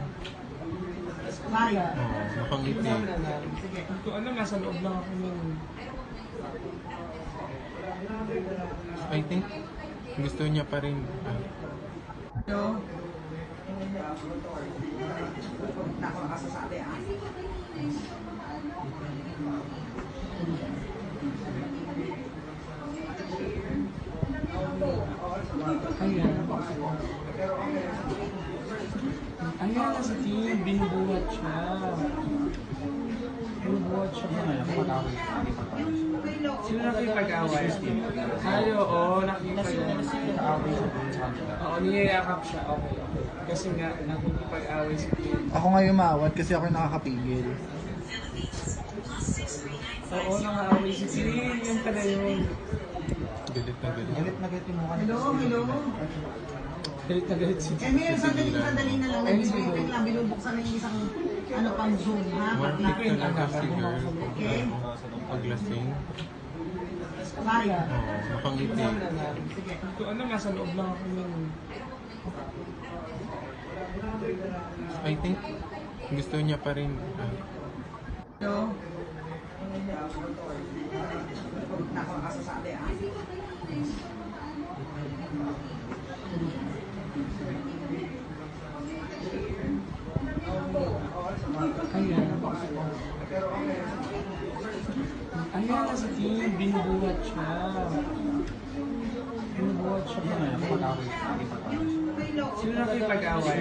Bye. Oo, nakangiti. Sige. Ito ano, nasa loob lang ako nun. I think gusto niya pa rin. Hello? Nakakasasabi, ah. Ayan na si Tim, binubuhat siya. Binubuhat siya na. Nag-away siya. Sino nakipag-away? Ay, oo, nakipag-away. Nag-away siya dun sa kanila. Oo, niyayakap siya. Okay. Kasi nga, nakipag-away si Tim. Ako nga umawat kasi ako yung nakakapigil. Oo, nang-away si Tim. Yung pala yun. Galit na galit. Galit na galit yung mukha Hello, hello? Galit na galit si Eh, Tim. may sandali na lang. Wait lang, binubuksan na yung isang ano pang Zoom, ha? One Bakla. week talaga si girl. Okay? Paglasing. Bye. Oo, nakangiti. Sige. Ito ano, nasa loob lang ako nun. I think gusto niya pa rin. Hello? Nakakasasabi, ah. Ayan na na si Kim, binubuhat siya. Binubuhat siya ba ngayon? Pag-away siya, hindi pag-away siya. Sino nakipag-away?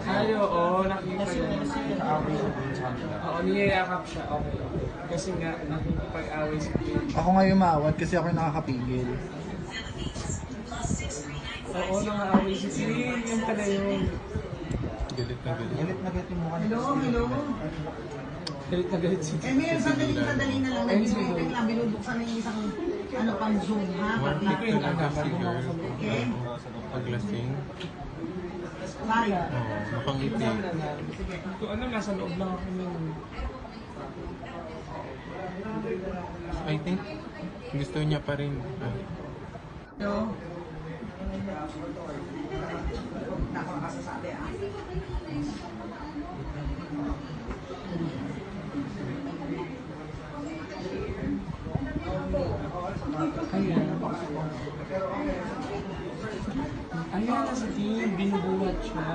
Ay, oo, nakipag-away. Pag-away siya dun sa kanila. Oo, niyayakap siya. Okay, okay. Kasi nga, nakipag-away si Kim. Ako nga umawat kasi ako yung nakakapigil. Oo, nangaaway si Kim. Yan pala yun. Galit na galit. Galit na galit yung mukha ni Hello, Christine. hello. Galit na galit si Eh, Kim. may sandali na lang. Nag-wait lang. Binubuksan na yung isang ano pang Zoom, ha? One Pag thing talaga si girl. Okay. Paglasing. Bye. Oo, nakangiti. Kung ano, nasa loob lang ako nun. I think gusto niya pa rin. Hello. Ako nakasasabi, ah. Ayan na si Kim, binubuhat siya.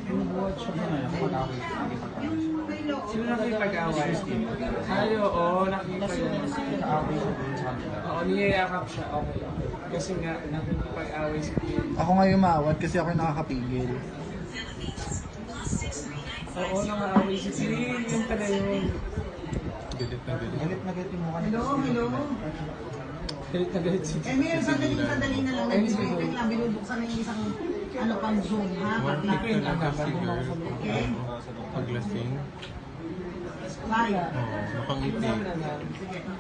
Binubuhat siya ba ngayon? Pag-away siya, hindi pag-away siya. Sino nakipag-away? Ay, oo, nakipag-away. Pag-away siya dun sa kanila. Oo, niyayakap siya. Okay, okay. Kasi nga, nakipag-away si Kim. Ako nga umawat kasi ako yung nakakapigil. Oo, nangaaway si Kim. Yan pala yun. Galit na galit. Galit na galit yung mukha ni Hello, Christine. hello. Galit na galit si Eh, Kim. may sandali na lang. Nag-wait lang. Binubuksan na yung isang ano pang Zoom, ha? One Pag thing talaga si girl. Okay. Paglasing. Bye. Oo, nakangiti.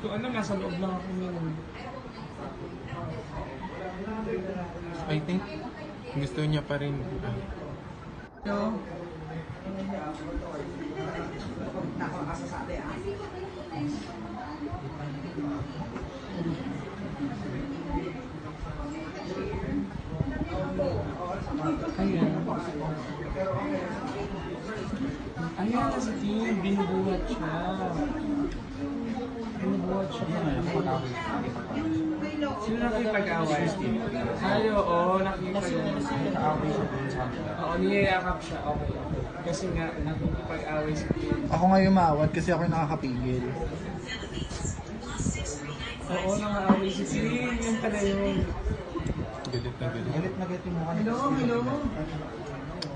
Kung ano, nasa loob lang ako nun. I think gusto niya pa rin. Hello. Ako nakasasabi, ah. Ayan na si Kim, binubuhat siya. Binubuhat siya ba ngayon? Pag-away siya, hindi pag-away siya. Sino nakipag-away? Ay, oo, nakipag-away. Pag-away siya dun sa kanila. Oo, niyayakap siya. Okay, okay. Kasi nga, nakipag-away si Kim. Ako nga umawat kasi ako yung nakakapigil. Oo, nangaaway si Kim. Yan pala yun. Galit na galit. Galit na galit yung mukha ni Hello, Christine. hello.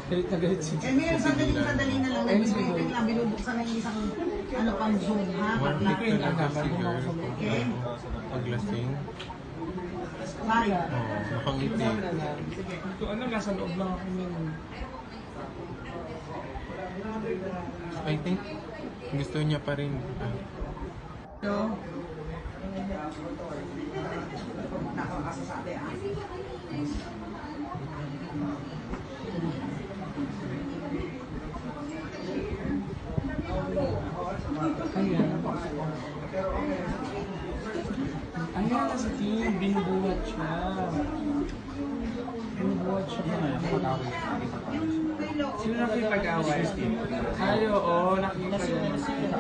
Galit na galit si Eh, Kim. may sandali na lang. Nag-wait lang. Binubuksan na yung isang ano pang Zoom, ha? One Pag thing talaga si girl. Okay. Paglasing. Bye. Oo, nakangiti. Kung ano, nasa loob lang ako nun. I think gusto niya pa rin. Hello. Ako nakasasabi, ah. Ayan na si Kim, binubuhat siya. Binubuhat siya ba ngayon? Pag-away siya, hindi pag-away siya. Sino nakipag-away? Ay, oo, nakipag-away. Pag-away siya dun sa kanila.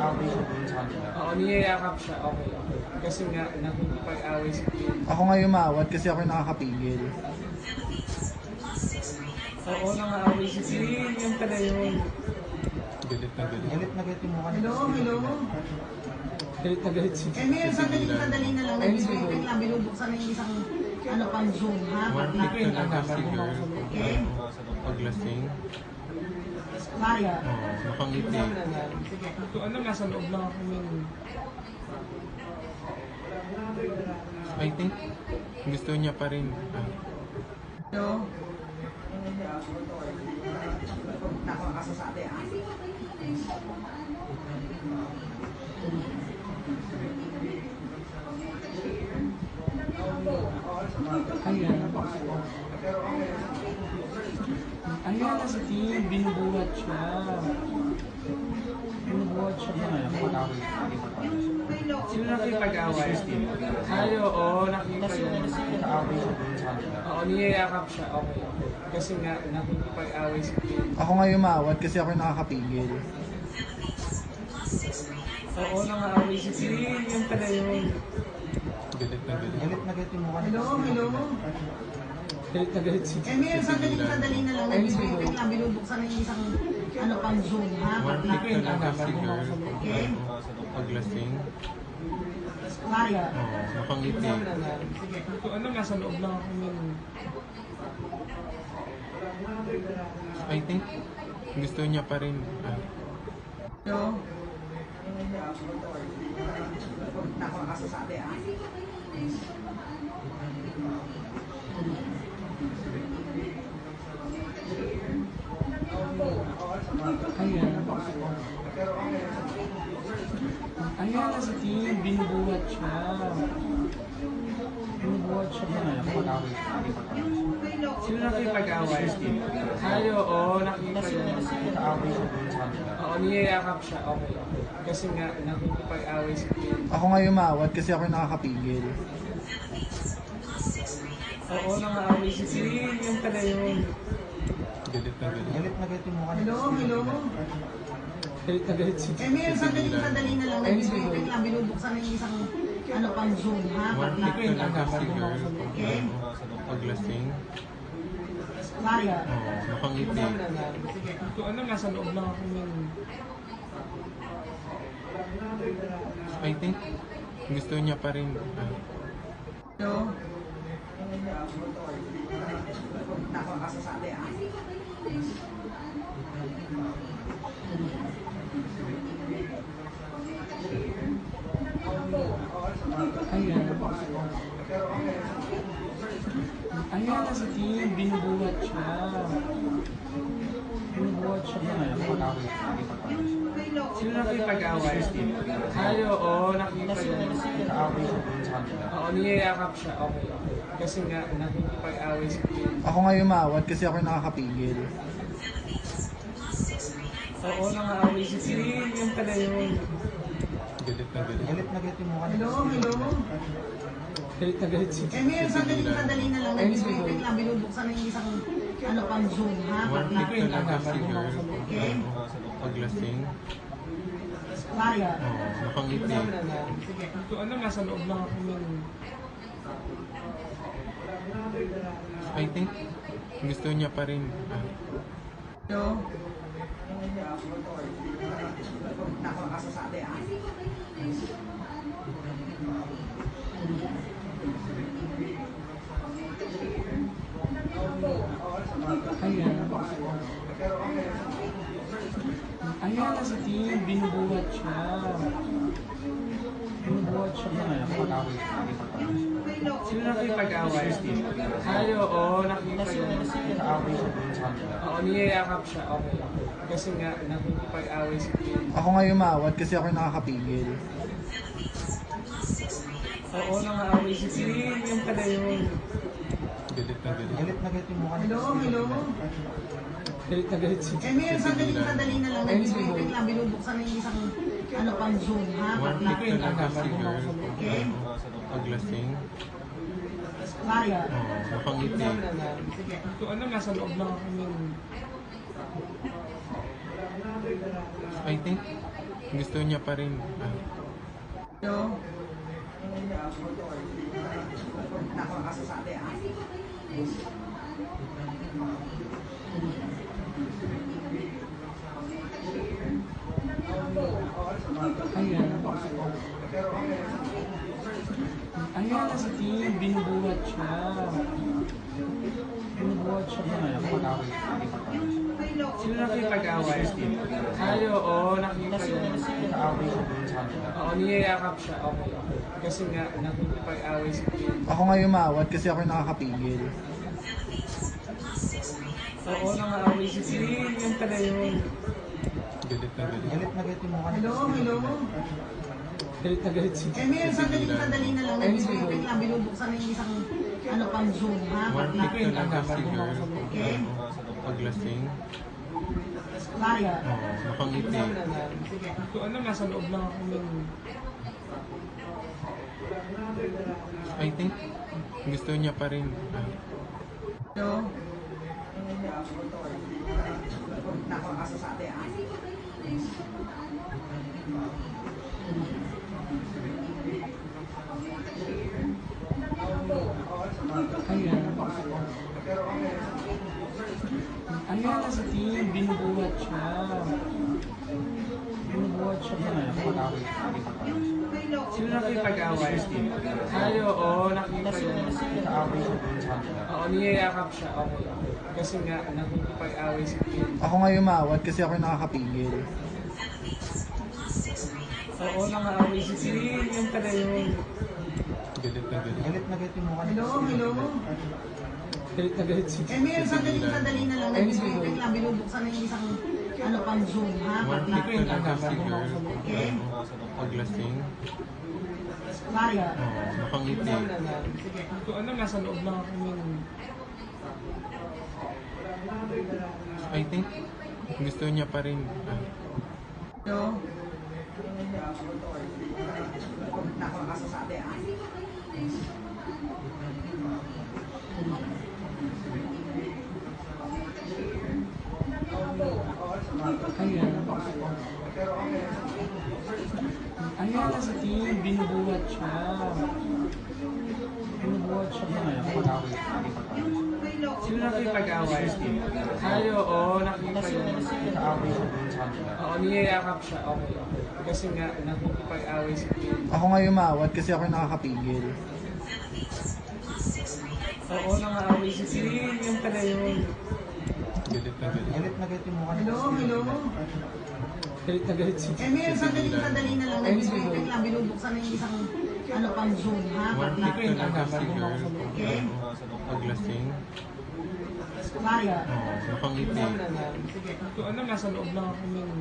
Oo, niyayakap siya. Okay, okay. Kasi nga, nakipag-away si Kim. Ako nga umawat kasi ako yung nakakapigil. Oo, nangaaway si Kim. Yan pala yun. Galit na galit. Galit na galit yung mukha ni Hello, Christine. hello. Galit na galit si Eh, Kim. may sandali na lang. Nag-wait lang. Binubuksan na yung isang ano pang Zoom, ha? One Pag thing talaga si girl. Okay. Paglasing. Bye. Oo, nakangiti. Kung ano, nasa loob lang ako nun. I think gusto niya pa rin. Hello. Ako nakasasabi, ah. Ayan na si Kim, binubuhat siya. Binubuhat siya ba ngayon? Pag-away siya, hindi pag-away siya. Sino nakipag-away? Ay, oo, nakipag-away. Pag-away siya dun sa kanila. Oo, niyayakap siya. Okay, okay. Kasi nga, nakipag-away si Kim. Ako nga umawat kasi ako yung nakakapigil. Oo, nangaaway si Kim. Yan pala yun. Galit na galit. Galit na galit yung mukha ni Hello, Christine. hello. Galit na galit si Eh, may sandali na lang. Nag-wait lang. Binubuksan na yung isang ano pang Zoom, ha? Worth Bakla. it talaga si girl. Okay? Paglasing. Mari. Oo, nakangiti. Kung ano, nasa loob lang ako nun. I think gusto niya pa rin. Hello? Ako nakasasabi, ah. Ayan na si Tim, binubuhat siya. Binubuhat siya ba? Sino nakipag-away? Ay, oo, nakipag-away. Nag-aaway siya dun sa kanila. Oo, niyayakap siya. Okay. Kasi nga, nakipag-away si Tim. Ako nga umawat kasi ako yung nakakapigil. Oo, nangaaway si Tim. Yung pala yun. Galit na galit. Galit na galit yung mukha Hello? Hello? Galit na galit si Eh, Tim. may sandali na lang. Nag-wait lang. Binubuksan na yung isang ano pang Zoom, ha? Worth Bakla. it talaga si girl. Okay? Paglasing. Mari. Oo, nakangiti. Kung ano, nasa loob lang ako nun. I think gusto niya pa rin. Hello? Ako nakasasabi, ah. Ayan na si Tim, binubuhat siya. Binubuhat siya ba? Nag-aaway siya. Sino nakipag-away? Ay, oo, nakipag-away. Nag-aaway siya dun sa kanila. Oo, niyayakap siya. Okay. Kasi nga, nakipag-away si Tim. Ako nga umawat kasi ako yung nakakapigil. Oo, nangaaway si Tim. Yung pala yun. Galit na galit. Galit na galit yung mukha Hello? Hello? Galit na galit si Eh, Tim. may sandali na lang. Nag-wait lang. Binubuksan na yung isang ano pang Zoom, ha? Worth Bakla. it talaga si girl. Okay? Paglasing. Mari. Oo, nakangiti. Kung ano, nasa loob lang ako nun. I think gusto niya pa rin. Hello? Ako nakasasabi, ah. Ayan na si Tim, binubuhat siya. Binubuhat siya ba? Nag-aaway siya. Sino nakipag-away? Ay, oo, nakipag-away. Nag-aaway siya dun sa kanila. Oo, niyayakap siya. Okay. Kasi nga, nakipag-away si Tim. Ako nga umawat kasi ako yung nakakapigil. Oo, nangaaway si Tim. Yung pala yun. Galit na galit. Galit na galit yung mukha Hello? Hello? Galit na galit si Eh, Tim. may sandali na lang. Nag-wait lang. Binubuksan na yung isang ano pang Zoom, ha? Worth Bakla. it talaga si girl. Okay? Paglasing. Mari. Oo, nakangiti. Kung ano, nasa loob lang ako nun. I think gusto niya pa rin. Hello? Ako nakasasabi, ah. Ayan na si Tim, binubuhat siya. Binubuhat siya ba? Nag-aaway siya. Sino nakipag-away? Ay, oo, nakipag-away. Nag-aaway siya dun sa kanila. Oo, niyayakap siya. Okay. Kasi nga, nakipag-away si Tim. Ako nga umawat kasi ako yung nakakapigil. Oo, nangaaway si Tim. Yung pala yun. Galit na galit. Galit na galit yung mukha Hello? Hello? Galit na galit si Eh, Tim. may sandali na lang. Nag-wait lang. Binubuksan na yung isang ano pang Zoom, ha? Worth Bakla. it talaga si girl. Okay? Paglasing. Mari. Oo, nakangiti. Kung ano, nasa loob lang ako nun. I think gusto niya pa rin. Hello? Ako nakasasabi, ah. Ano yan kasi team, binubuhat siya. Binubuhat siya ba? Sino nakipag-away? Ay, oo, nakita yun. Nag-aaway siya dun sa kanila. Oo, niyayakap siya. Okay. Kasi nga, nakipag-away si Kim. Ako nga umawat kasi ako yung nakakapigil. Oo, nang-aaway si Kim. Yan pala yun. Galit na galit. Galit na galit yung mukha niya. Hello. Galit na galit si Eh, Kim. may sandali na lang. Wait lang, binubuksan na yung isang ano pang Zoom, ha? One Pag week talaga si girl. Okay. Paglasing. Bye. Oo, nakangiti. Sige. Ito, ano, nasa loob lang ako nun. I think gusto niya pa rin. Hello. Nakakasasabi, ah. Ano yan kasi team, binubuhat siya. Binubuhat siya ba? Sino nakipag-away? Ay, oo, nakita yun. Nag-aaway siya dun sa kanila. Oo, niyayakap siya. Okay. Kasi nga, nakipag-away si Kim. Ako nga umawat kasi ako yung nakakapigil. Oo, nang-aaway si Kim. Yan pala yun. Galit na galit. Galit na galit yung mukha niya. Hello. Galit na galit si Eh, Kim. may sandali na lang. Wait lang, binubuksan na yung isang ano pang Zoom, ha? One Pag week talaga si girl. Okay. Paglasing. Bye. Oo, nakangiti. Sige. Ito, ano, nasa loob lang ako nun.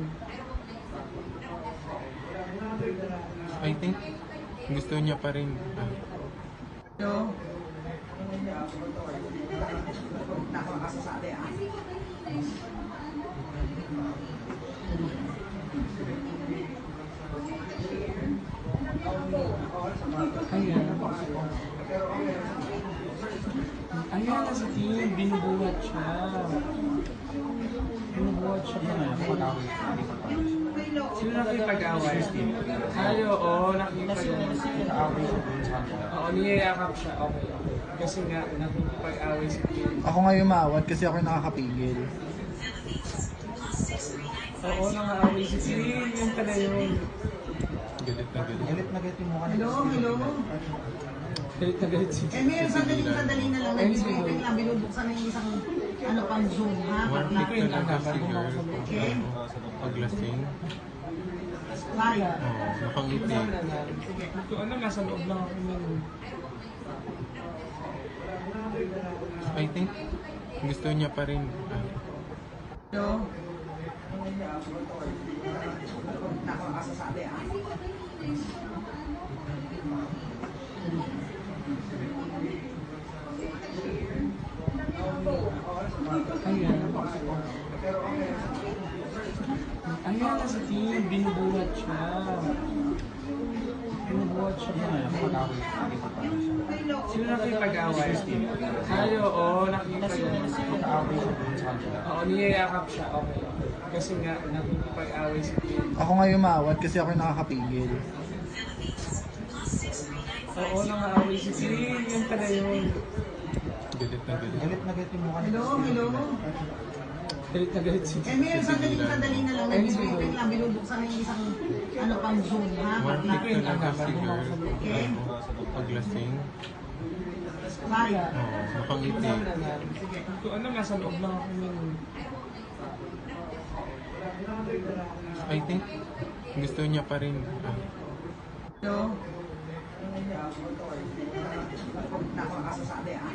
I think gusto niya pa rin. Hello. Nakakasasabi, ah. Ano yan kasi team, binubuhat siya. Binubuhat siya ba? Sino nakipag-away? Ay, oo, nakita yun. Nag-aaway siya dun sa kanila. Oo, niyayakap siya. Okay. Kasi nga, nakipag-away si Kim. Ako nga umawat kasi ako yung nakakapigil. Oo, nang-aaway si Kim. Yan pala yun. Galit na galit. Galit na galit yung mukha niya. Hello. Galit na galit si Eh, Kim. may sandali na lang. Wait lang, binubuksan na yung isang ano pang Zoom, ha? One Pag week talaga si girl. Okay. Paglasing. Bye. Oo, nakangiti. Sige. Ito, ano, nasa loob lang ako nun. I think gusto niya pa rin. Hello. Nakakasasabi, ah. Ano yan kasi team, binubuhat siya. Binubuhat siya ba? Sino nakipag-away? Ay, oo, nakita yun. Nag-aaway siya dun sa kanila. Oo, niyayakap siya. Okay. Kasi nga, nakipag-away si Kim. Ako nga umawat kasi ako yung nakakapigil. Oo, nang-aaway si Kim. Yan pala yun. Galit na galit. Galit na galit yung mukha niya. Hello. Galit na galit si Eh, Kim. may sandali na lang. Wait lang, binubuksan na yung isang ano pang Zoom, ha? One Pag week talaga si girl. Okay. Paglasing. Bye. Oo, nakangiti. Sige. Ito, ano, nasa loob lang ako nun. I think gusto niya pa rin. Hello. Nakakasasabi, ah.